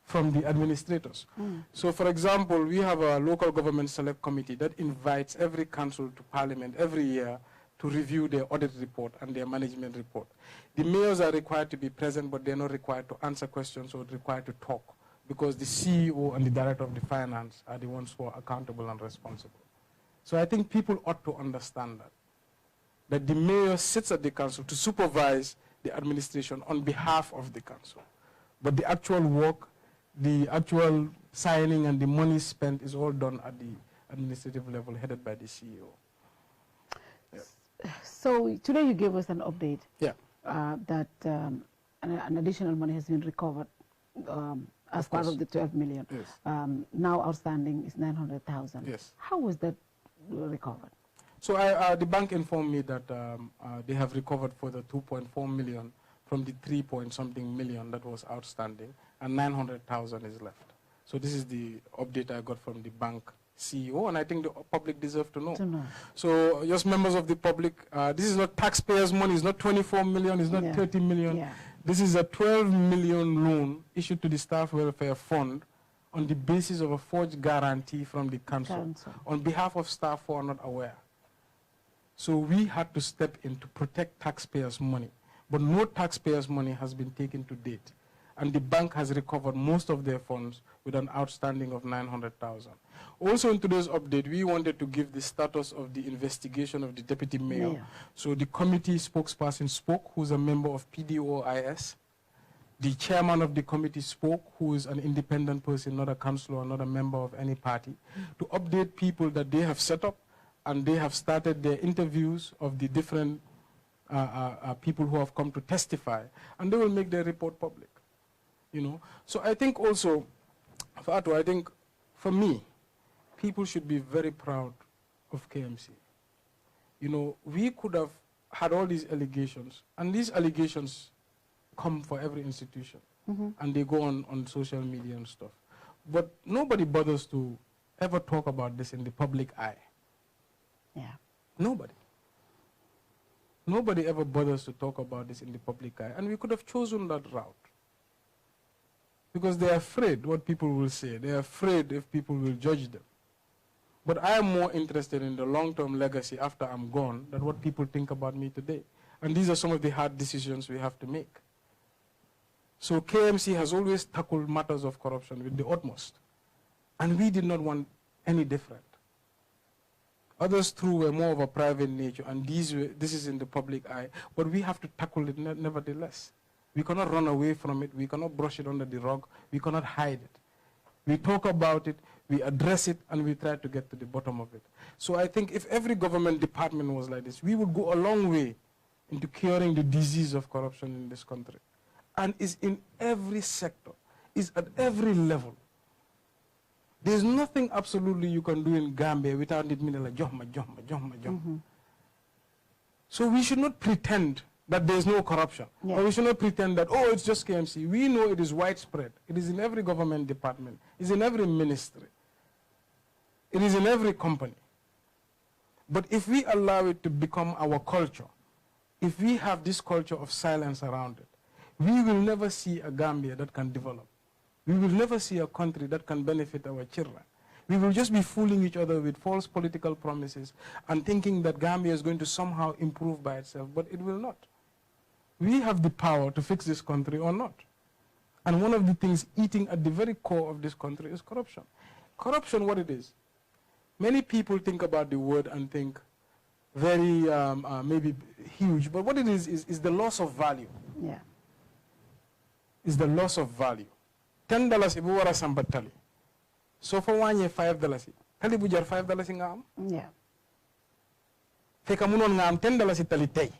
from the administrators. So for example, we have a local government select committee that invites every council to parliament every year to review their audit report and their management report. The mayors are required to be present, but they're not required to answer questions or required to talk, because the CEO and the director of the finance are the ones who are accountable and responsible. So I think people ought to understand that the mayor sits at the council to supervise the administration on behalf of the council. But the actual work, the actual signing and the money spent is all done at the administrative level headed by the CEO. Yeah. So today you gave us an update, yeah, that an additional money has been recovered as part of the 12 million. Yes. Now outstanding is 900,000. Yes. How was that recovered? So the bank informed me that they have recovered for the 2.4 million from the 3-point-something million that was outstanding, and 900,000 is left. So this is the update I got from the bank CEO, and I think the public deserve to know. So just members of the public, this is not taxpayers' money, it's not 24 million, it's not 30 million. Yeah. This is a 12 million loan issued to the Staff Welfare Fund on the basis of a forged guarantee from the council on behalf of staff who are not aware. So we had to step in to protect taxpayers' money, but no taxpayers' money has been taken to date. And the bank has recovered most of their funds with an outstanding of 900,000. Also in today's update, we wanted to give the status of the investigation of the deputy mayor. So the committee spokesperson spoke, who's a member of PDOIS. The chairman of the committee spoke, who is an independent person, not a councillor, not a member of any party, to update people that they have set up, and they have started their interviews of the different people who have come to testify, and they will make their report public. You know, so I think also, Fatou, I think for me, people should be very proud of KMC. You know, we could have had all these allegations, and these allegations come for every institution, and they go on social media and stuff. But nobody bothers to ever talk about this in the public eye. Yeah. Nobody. Nobody ever bothers to talk about this in the public eye, and we could have chosen that route. Because they are afraid what people will say. They are afraid if people will judge them. But I am more interested in the long-term legacy after I'm gone than what people think about me today. And these are some of the hard decisions we have to make. So KMC has always tackled matters of corruption with the utmost. And we did not want any different. Others, too, were more of a private nature, and this is in the public eye. But we have to tackle it nevertheless. We cannot run away from it. We cannot brush it under the rug. We cannot hide it. We talk about it, we address it, and we try to get to the bottom of it. So I think if every government department was like this, we would go a long way into curing the disease of corruption in this country. And is in every sector, is at every level. There's nothing absolutely you can do in Gambia without it meaning like johma. So we should not pretend that there's no corruption. Yeah. Or we should not pretend that, oh, it's just KMC. We know it is widespread. It is in every government department. It's in every ministry. It is in every company. But if we allow it to become our culture, if we have this culture of silence around it, we will never see a Gambia that can develop. We will never see a country that can benefit our children. We will just be fooling each other with false political promises and thinking that Gambia is going to somehow improve by itself, but it will not. We have the power to fix this country or not. And one of the things eating at the very core of this country is corruption. Corruption, what it is? Many people think about the word and think very, maybe huge, but what it is the loss of value. Yeah. Is the loss of value. $10 ibu wara sambat tali. So for wanye $5. Tali bu jar $5 nga am. Yeah. Feka munon nga am $10 tali tay.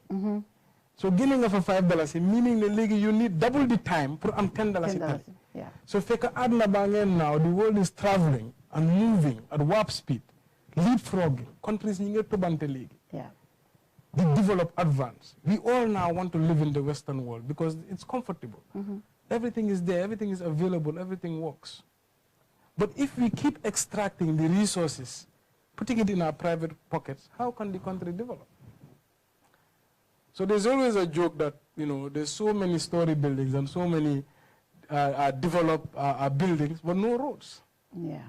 So giving of $5, meaning the league you need double the time for $10 tali. Yeah. So feka adna bangen now, the world is traveling and moving at warp speed, leapfrogging. Countries ninge to bante league. Yeah. They develop advance. We all now want to live in the Western world because it's comfortable. Everything is there, everything is available, everything works. But if we keep extracting the resources, putting it in our private pockets, how can the country develop? So there's always a joke that, you know, there's so many story buildings and so many developed buildings, but no roads. Yeah.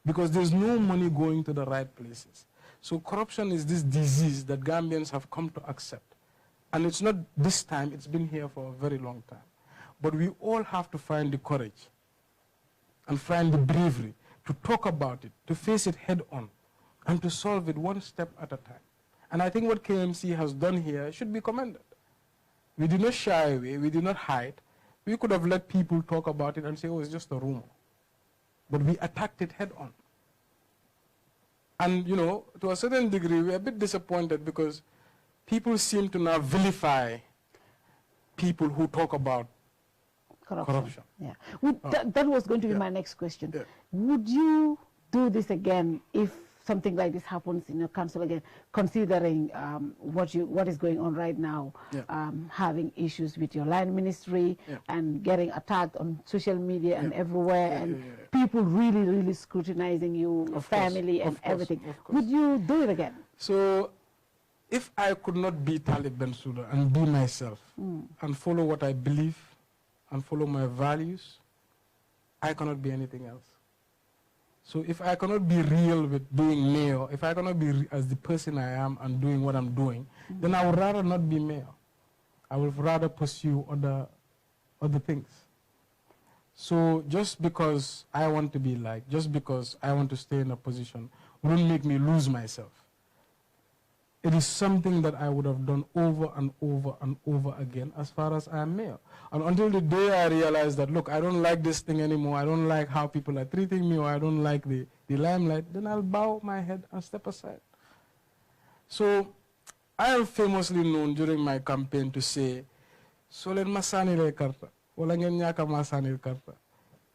Because there's no money going to the right places. So corruption is this disease that Gambians have come to accept. And it's not this time, it's been here for a very long time. But we all have to find the courage and find the bravery to talk about it, to face it head on, and to solve it one step at a time. And I think what KMC has done here should be commended. We did not shy away, we did not hide. We could have let people talk about it and say, oh, it's just a rumor. But we attacked it head on. And, you know, to a certain degree, we're a bit disappointed because people seem to now vilify people who talk about corruption. Yeah. That was going to be my next question. Yeah. Would you do this again if something like this happens in your council again, considering what is going on right now, having issues with your line ministry and getting attacked on social media and everywhere, and people really scrutinizing you, your family and everything. Would you do it again? So, if I could not be Talib Bensouda and be myself and follow what I believe and follow my values, I cannot be anything else. So if I cannot be real with being mayor, if I cannot be as the person I am and doing what I'm doing, then I would rather not be mayor. I would rather pursue other things. So just because I want to be liked, just because I want to stay in a position, wouldn't make me lose myself. It is something that I would have done over and over and over again as far as I am mayor. And until the day I realized that, look, I don't like this thing anymore, I don't like how people are treating me, or I don't like the limelight, then I'll bow my head and step aside. So I am famously known during my campaign to say, Solen masani le karta, wala ngeen ñaka masani karta.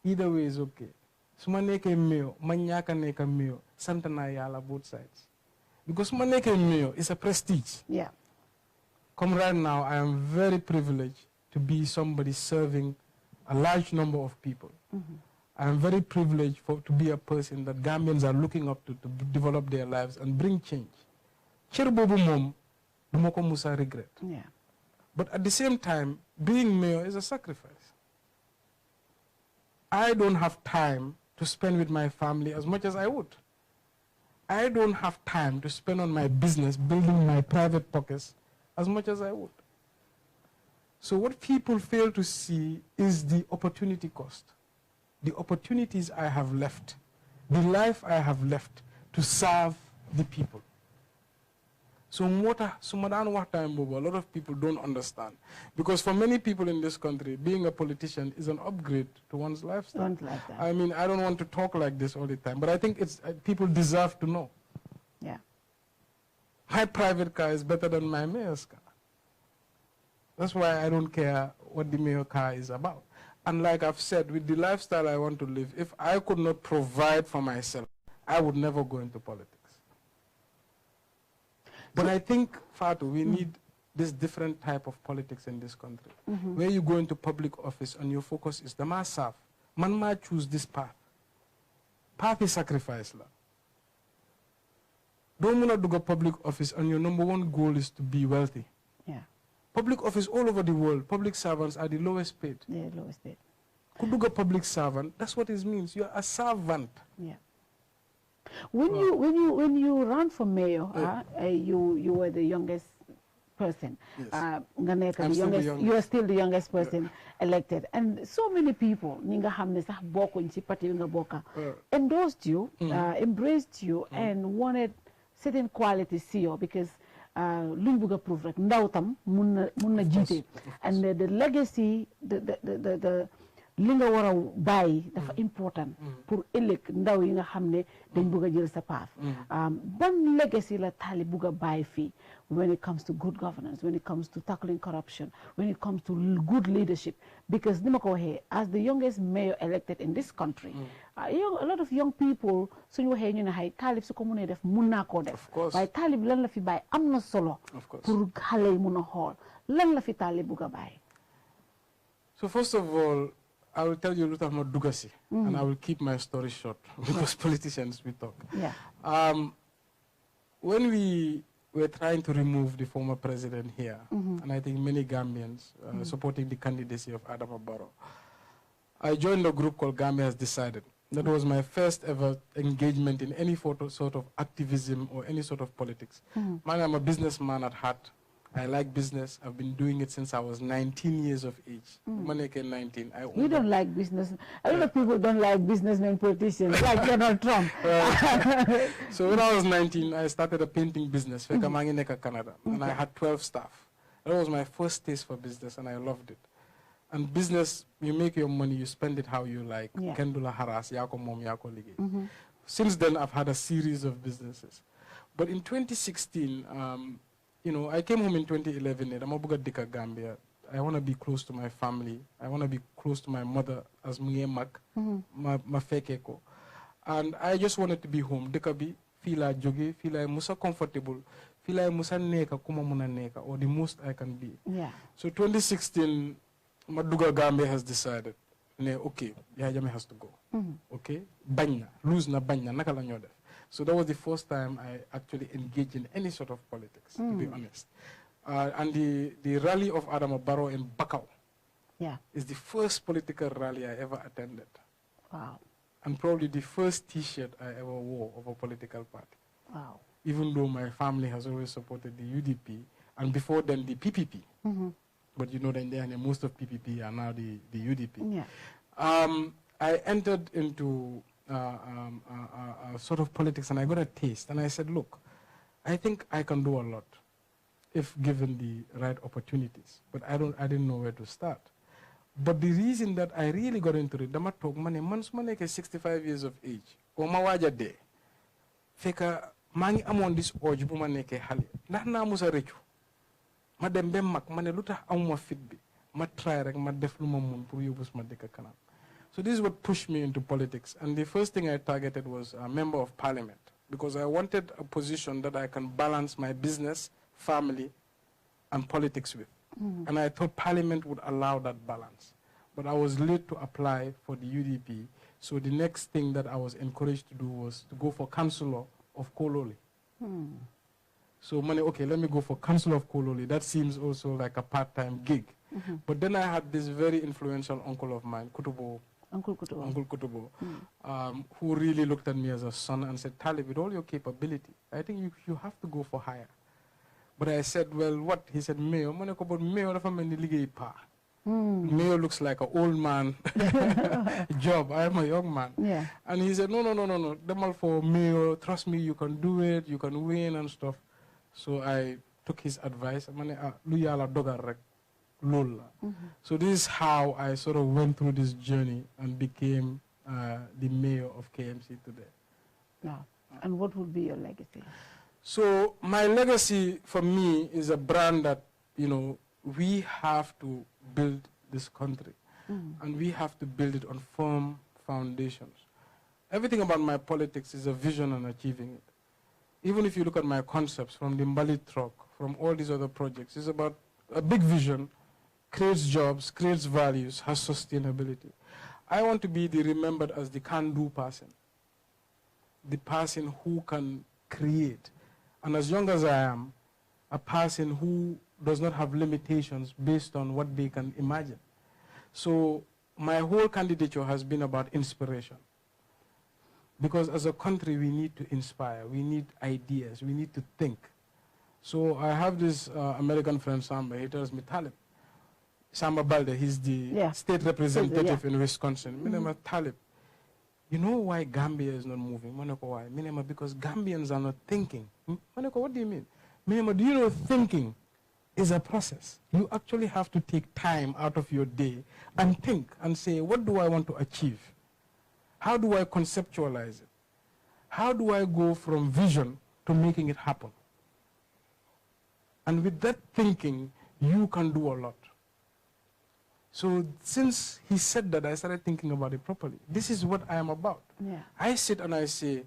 Either way is okay. Suma neke mayor, man ñaka neka mayor, santana yala both sides. Because Maneke Mayor is a prestige. Yeah. Come right now, I am very privileged to be somebody serving a large number of people. I am very privileged to be a person that Gambians are looking up to develop their lives and bring change. Cherbobu mom, dumoko musa regret. Yeah. But at the same time, being mayor is a sacrifice. I don't have time to spend with my family as much as I would. I don't have time to spend on my business, building my private pockets as much as I would. So what people fail to see is the opportunity cost, the opportunities I have left, the life I have left to serve the people. So a lot of people don't understand. Because for many people in this country, being a politician is an upgrade to one's lifestyle. I mean, I don't want to talk like this all the time, but I think it's people deserve to know. Yeah. My private car is better than my mayor's car. That's why I don't care what the mayor car is about. And like I've said, with the lifestyle I want to live, if I could not provide for myself, I would never go into politics. But I think, Fatou, we need this different type of politics in this country, where you go into public office and your focus is the massaf. Man might choose this path. Path is sacrifice. Don't want to do public office and your number one goal is to be wealthy. Yeah. Public office all over the world, public servants are the lowest paid. Yeah, lowest paid. Could do a public servant, that's what it means. You're a servant. Yeah. When you ran for mayor, you were the youngest person. Yes. You are still the youngest person elected, and so many people endorsed you, embraced you, and wanted certain qualities see you because luñ bëgg prove rek ndaw tam mun na jité, and the legacy the li nga war a bàyyi dafa important pour ëllëg ndaw yi nga xam ne dañ bëgg a jël sa path. Ban legacy la Tali bëgg a bàyyi fii when it comes to good governance, when it comes to tackling corruption, when it comes to good leadership? Because ni ma ko waxee, as the youngest mayor elected in this country, a lot of young people suñu waxee ñu ne xay Talib su ko mënee def mun naa koo def, waaye Talib lan la fi bàyyi am na solo pour xale yi mun a xool lan la fi Talib bëgg a bàyyi. So first of all, I will tell you a little more Dugasi, and I will keep my story short because politicians we talk. Yeah. When we were trying to remove the former president here, and I think many Gambians supporting the candidacy of Adama Barrow, I joined a group called Gambia Has Decided. That was my first ever engagement in any sort of activism or any sort of politics. Man, I'm a businessman at heart. I like business. I've been doing it since I was 19 years of age. When I came 19, we don't like business. A lot of people don't like businessmen, politicians, like Donald Trump. So when I was 19, I started a painting business, Canada, and I had 12 staff. That was my first taste for business, and I loved it. And business, you make your money, you spend it how you like. Kendula haras, yako mom, yako lige. Since then, I've had a series of businesses. But in 2016, you know, I came home in 2011. I'm a Dika Gambia. I want to be close to my family. I want to be close to my mother as Muyemak, ma fekeko. And I just wanted to be home. Dika bi, feel like jogi, feel like musa comfortable, feel like musa neka, kuma muna neka, or the most I can be. Yeah. So 2016, Maduga Gambia has decided, okay, Yajame has to go. Okay, banya, lose na banya, nakala nyode. So that was the first time I actually engaged in any sort of politics, to be honest. And the rally of Adama Barrow in Bakau is the first political rally I ever attended. Wow. And probably the first T-shirt I ever wore of a political party. Wow. Even though my family has always supported the UDP, and before then the PPP. But you know that most of PPP are now the UDP. Yeah. I entered into sort of politics, and I got a taste, and I said, look, I think I can do a lot if given the right opportunities, but I didn't know where to start. But the reason that I really got into it, dama talk money, man's money is 65 years of age, or mawaja de, feka mangi amon this urge bu maneke hali, na musa rechu, ma dem bem mak mane luta amuma fit bi, ma try rek ma def luma mun pour yobus ma deka kanam. So this is what pushed me into politics. And the first thing I targeted was a member of parliament, because I wanted a position that I can balance my business, family, and politics with. And I thought parliament would allow that balance. But I was late to apply for the UDP. So the next thing that I was encouraged to do was to go for councillor of Kololi. So money, okay, let me go for councillor of Kololi. That seems also like a part-time gig. But then I had this very influential uncle of mine, Uncle Kutubo, who really looked at me as a son and said, Talib, with all your capability, I think you have to go for higher. But I said, well, what? He said, Mayor. But Mayor, Mayor looks like an old man job. I am a young man. Yeah. And he said, no. Demal for Mayor, trust me, you can do it, you can win and stuff. So I took his advice. So this is how I sort of went through this journey and became the mayor of KMC today. Yeah. And what would be your legacy? So my legacy for me is a brand that, you know, we have to build this country. and we have to build it on firm foundations. Everything about my politics is a vision and achieving it. Even if you look at my concepts from the Mbalit truck, from all these other projects, it's about a big vision, creates jobs, creates values, has sustainability. I want to be remembered as the can-do person, the person who can create. And as young as I am, a person who does not have limitations based on what they can imagine. So my whole candidature has been about inspiration. Because as a country, we need to inspire, we need ideas, we need to think. So I have this American friend, Samba, he tells me, Talib, Samba Balde, he's the state representative in Wisconsin. Minema Talib, you know why Gambia is not moving? Manako, why? Minema, because Gambians are not thinking. Manako, what do you mean? Minema, do you know thinking is a process? You actually have to take time out of your day and think and say, what do I want to achieve? How do I conceptualize it? How do I go from vision to making it happen? And with that thinking, you can do a lot. So since he said that, I started thinking about it properly. This is what I am about. Yeah. I sit and I say,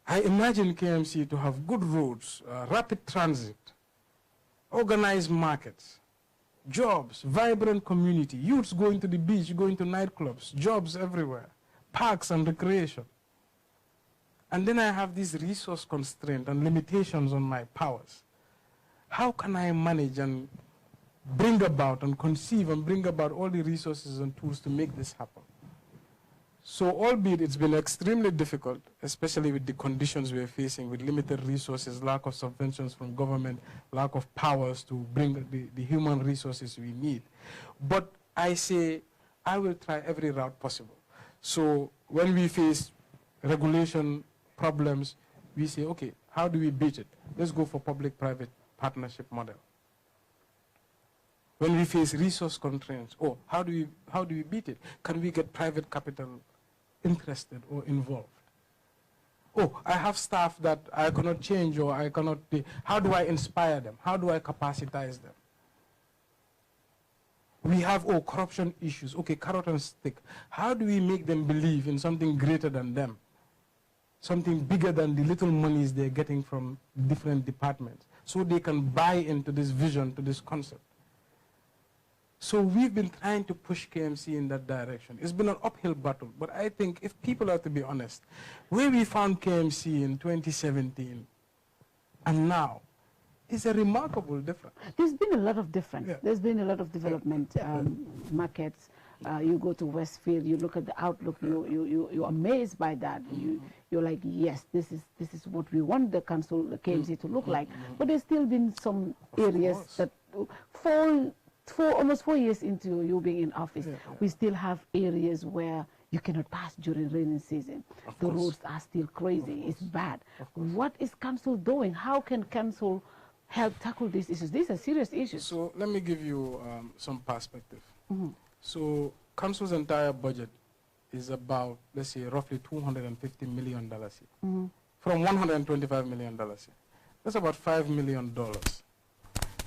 I imagine KMC to have good roads, rapid transit, organized markets, jobs, vibrant community, youths going to the beach, going to nightclubs, jobs everywhere, parks and recreation. And then I have these resource constraints and limitations on my powers. How can I manage and bring about and conceive and bring about all the resources and tools to make this happen? So albeit it's been extremely difficult, especially with the conditions we're facing, with limited resources, lack of subventions from government, lack of powers to bring the human resources we need. But I say, I will try every route possible. So when we face regulation problems, we say, okay, how do we beat it? Let's go for public-private partnership model. When we face resource constraints, oh, how do we beat it? Can we get private capital interested or involved? Oh, I have staff that I cannot change or I cannot, how do I inspire them? How do I capacitize them? We have, corruption issues. Okay, carrot and stick. How do we make them believe in something greater than them? Something bigger than the little monies they're getting from different departments, so they can buy into this vision, to this concept. So we've been trying to push KMC in that direction. It's been an uphill battle, but I think if people are to be honest, where we found KMC in 2017 and now, it's a remarkable difference. There's been a lot of difference. Yeah. There's been a lot of development, markets. You go to Westfield, you look at the outlook, you're amazed by that. You're like, yes, this is what we want the council, the KMC to look like. But there's still been some areas that almost 4 years into you being in office, we still have areas where you cannot pass during rainy season. The roads are still crazy. It's bad. What is council doing? How can council help tackle these issues? These are serious issues. So let me give you some perspective. So council's entire budget is about, let's say, roughly $250 million here. From $125 million here. That's about $5 million.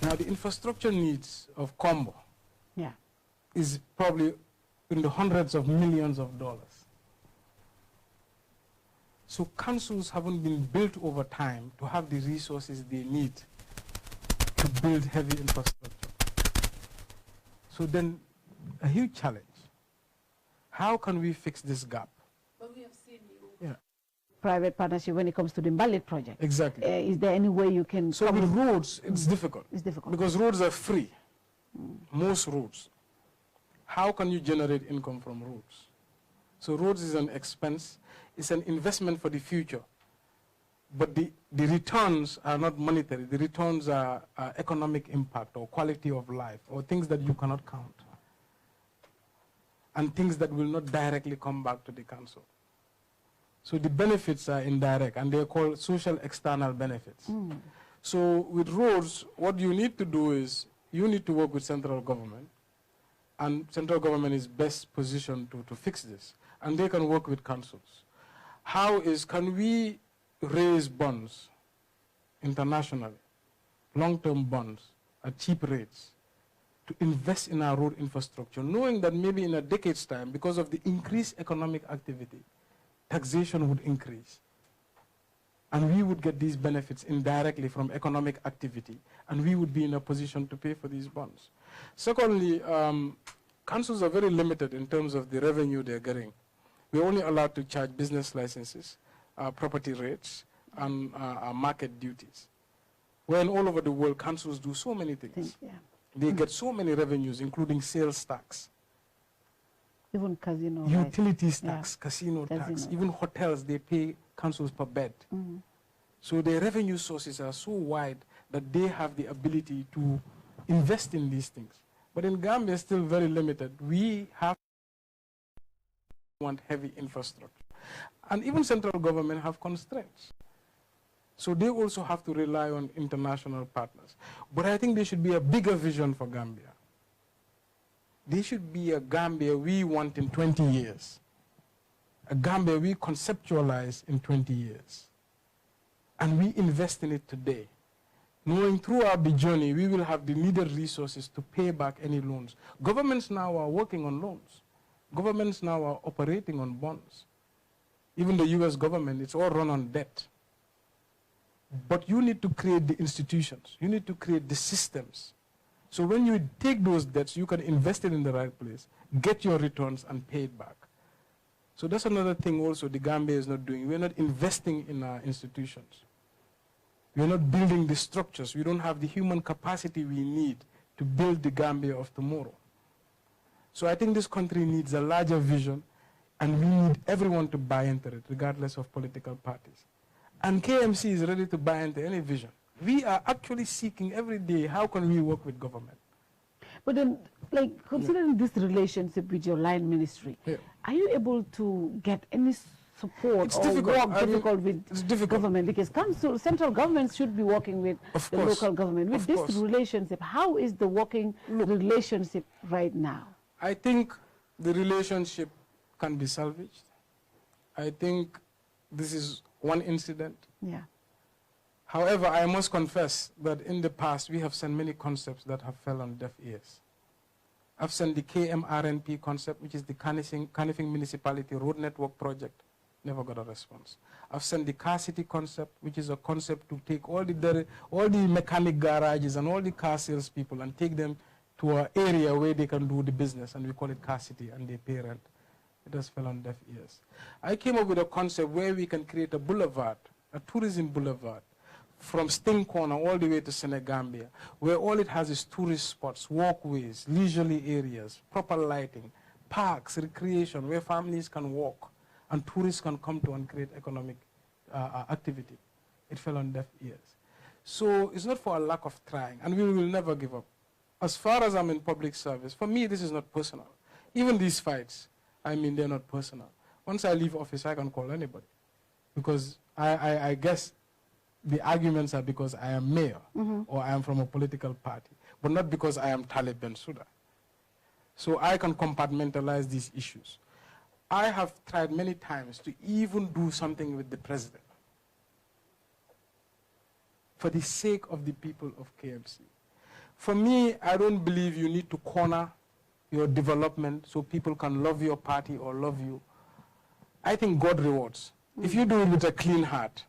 Now the infrastructure needs of Combo is probably in the hundreds of millions of dollars. So councils haven't been built over time to have the resources they need to build heavy infrastructure. So then a huge challenge. How can we fix this gap? But we have seen you. Private partnership when it comes to the Mbalit project. Exactly. Is there any way you can... So with roads, it's difficult. It's difficult. Because roads are free. Most roads. How can you generate income from roads? So roads is an expense. It's an investment for the future. But the returns are not monetary. The returns are economic impact or quality of life or things that you cannot count. And things that will not directly come back to the council. So the benefits are indirect, and they're called social external benefits. So with roads, what you need to do is you need to work with central government, and central government is best positioned to fix this, and they can work with councils. Can we raise bonds internationally, long-term bonds at cheap rates, to invest in our road infrastructure, knowing that maybe in a decade's time, because of the increased economic activity, taxation would increase. And we would get these benefits indirectly from economic activity, and we would be in a position to pay for these bonds. Secondly, councils are very limited in terms of the revenue they're getting. We're only allowed to charge business licenses, property rates, and market duties. When all over the world, councils do so many things. They get so many revenues, including sales tax. Even casino. Utilities tax, casino tax, even hotels, they pay councils per bed. So their revenue sources are so wide that they have the ability to invest in these things. But in Gambia, still very limited. We want heavy infrastructure. And even central government have constraints. So they also have to rely on international partners. But I think there should be a bigger vision for Gambia. There should be a Gambia we want in 20 years. A Gambia we conceptualize in 20 years. And we invest in it today. Knowing throughout the journey, we will have the needed resources to pay back any loans. Governments now are working on loans. Governments now are operating on bonds. Even the US government, it's all run on debt. But you need to create the institutions. You need to create the systems. So when you take those debts, you can invest it in the right place, get your returns, and pay it back. So that's another thing also the Gambia is not doing. We're not investing in our institutions. We're not building the structures. We don't have the human capacity we need to build the Gambia of tomorrow. So I think this country needs a larger vision, and we need everyone to buy into it, regardless of political parties. And KMC is ready to buy into any vision. We are actually seeking every day, how can we work with government? But then, like, considering this relationship with your line ministry, are you able to get any support it's or difficult. work difficult with government? Because central government should be working with the local government. With this relationship, how is the working relationship right now? I think the relationship can be salvaged. I think this is one incident. However, I must confess that in the past, we have sent many concepts that have fell on deaf ears. I've sent the KMRNP concept, which is the Kanifing Municipality Road Network Project, never got a response. I've sent the Car City concept, which is a concept to take all the mechanic garages and all the car sales people and take them to an area where they can do the business, and we call it Car City, and they pay rent. It has fell on deaf ears. I came up with a concept where we can create a boulevard, a tourism boulevard, from Sting Corner all the way to Senegambia, where all it has is tourist spots, walkways, leisurely areas, proper lighting, parks, recreation, where families can walk and tourists can come to and create economic activity. It fell on deaf ears. So it's not for a lack of trying, and we will never give up. As far as I'm in public service, for me, this is not personal. Even these fights, I mean, they're not personal. Once I leave office, I can call anybody. Because I guess the arguments are because I am mayor or I am from a political party, but not because I am Talib Bensouda. So I can compartmentalize these issues. I have tried many times to even do something with the president for the sake of the people of KMC. For me, I don't believe you need to corner your development so people can love your party or love you. I think God rewards. If you do it with a clean heart,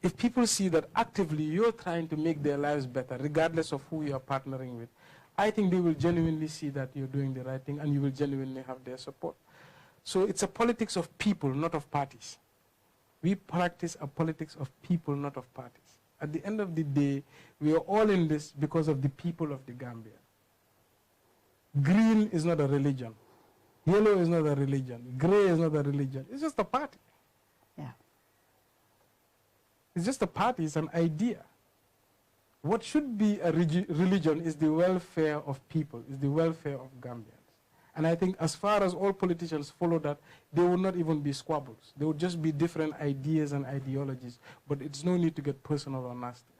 if people see that actively you're trying to make their lives better, regardless of who you're partnering with, I think they will genuinely see that you're doing the right thing and you will genuinely have their support. So it's a politics of people, not of parties. We practice a politics of people, not of parties. At the end of the day, we are all in this because of the people of the Gambia. Green is not a religion. Yellow is not a religion. Gray is not a religion. It's just a party. It's just a party. It's an idea. What should be a religion is the welfare of people, is the welfare of Gambians. And I think as far as all politicians follow that, there will not even be squabbles. There will just be different ideas and ideologies, but it's no need to get personal or nasty.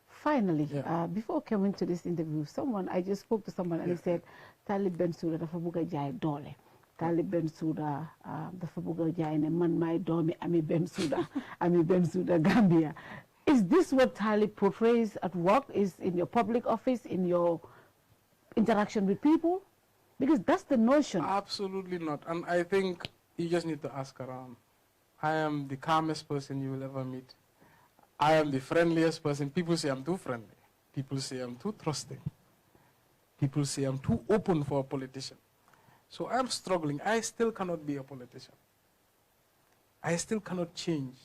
Finally, before coming to this interview, I just spoke to someone and he said, Talib Bensouda dafa buga jaay doole. Talib Bensouda dafa buga jaay ne man may doomi Ami Bensouda Gambia. Is this what Talib portrays at work? Is in your public office, in your interaction with people? Because that's the notion. Absolutely not. And I think you just need to ask around. I am the calmest person you will ever meet. I am the friendliest person. People say I'm too friendly. People say I'm too trusting. People say I'm too open for a politician. So I'm struggling. I still cannot be a politician. I still cannot change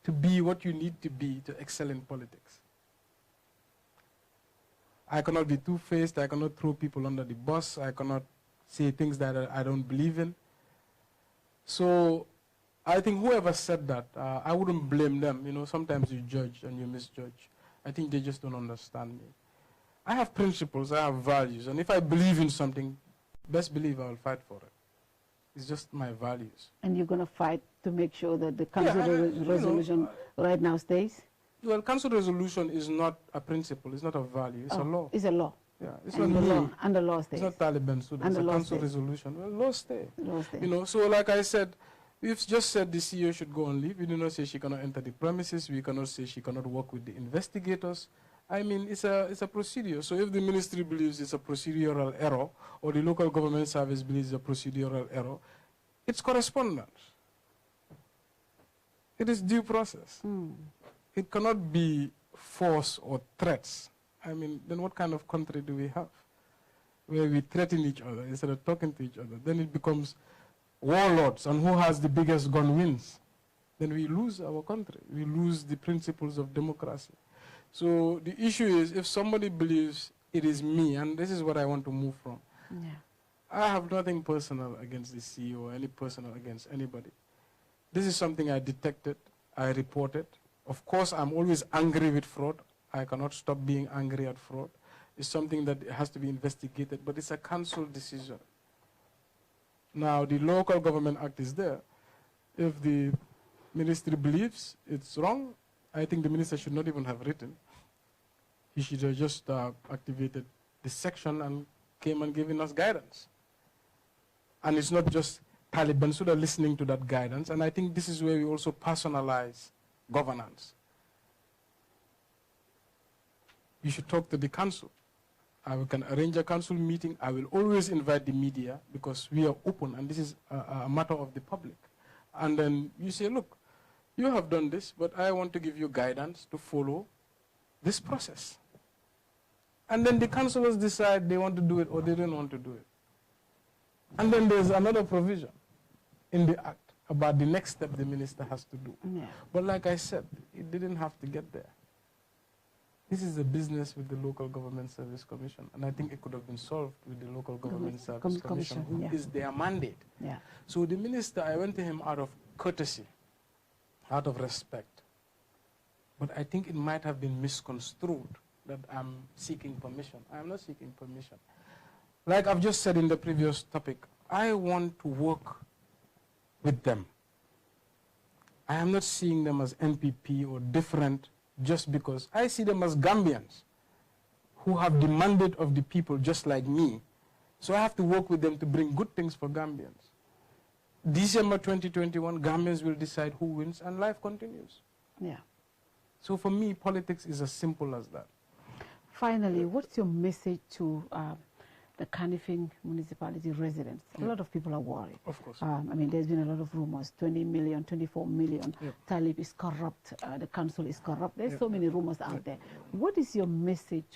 to be what you need to be to excel in politics. I cannot be two-faced. I cannot throw people under the bus. I cannot say things that I don't believe in. So I think whoever said that, I wouldn't blame them. You know, sometimes you judge and you misjudge. I think they just don't understand me. I have principles, I have values, and if I believe in something, best believe I will fight for it. It's just my values. And you're going to fight to make sure that the council resolution right now stays? Well, council resolution is not a principle, it's not a value, it's a law. It's a law. Yeah, it's and not the me. law, and the law stays. It's not Taliban, so it's a council resolution. Well, law stay. Law stay. You know, so like I said, we've just said the CEO should go on leave. We do not say she cannot enter the premises. We cannot say she cannot work with the investigators. I mean, it's a procedure. So if the ministry believes it's a procedural error, or the local government service believes it's a procedural error, it's correspondence. It is due process. It cannot be force or threats. I mean, then what kind of country do we have? Where we threaten each other instead of talking to each other. Then it becomes warlords, and who has the biggest gun wins. Then we lose our country. We lose the principles of democracy. So the issue is, if somebody believes it is me, and this is what I want to move from, I have nothing personal against the CEO or any personal against anybody. This is something I detected, I reported. Of course, I'm always angry with fraud. I cannot stop being angry at fraud. It's something that has to be investigated, but it's a council decision. Now, the Local Government Act is there. If the ministry believes it's wrong, I think the minister should not even have written. He should have just activated this section and came and given us guidance. And it's not just Taliban, so they're listening to that guidance. And I think this is where we also personalize governance. You should talk to the council. I can arrange a council meeting. I will always invite the media because we are open and this is a matter of the public. And then you say, look, you have done this, but I want to give you guidance to follow this process. And then the councillors decide they want to do it or they don't want to do it. And then there's another provision in the act about the next step the minister has to do. But like I said, it didn't have to get there. This is a business with the Local Government Service Commission, and I think it could have been solved with the Local Government Service Commission, who is their mandate. So the minister, I went to him out of courtesy, out of respect. But I think it might have been misconstrued that I'm seeking permission. I am not seeking permission. Like I've just said in the previous topic, I want to work with them. I am not seeing them as NPP or different just because I see them as Gambians who have the mandate of the people just like me. So I have to work with them to bring good things for Gambians. December 2021, Gambians will decide who wins and life continues. So for me, politics is as simple as that. Finally, what's your message to the Kanifing municipality residents? A lot of people are worried. Of course. I mean, there's been a lot of rumors, 20 million, 24 million. Talib is corrupt, the council is corrupt. There's so many rumors out there. What is your message to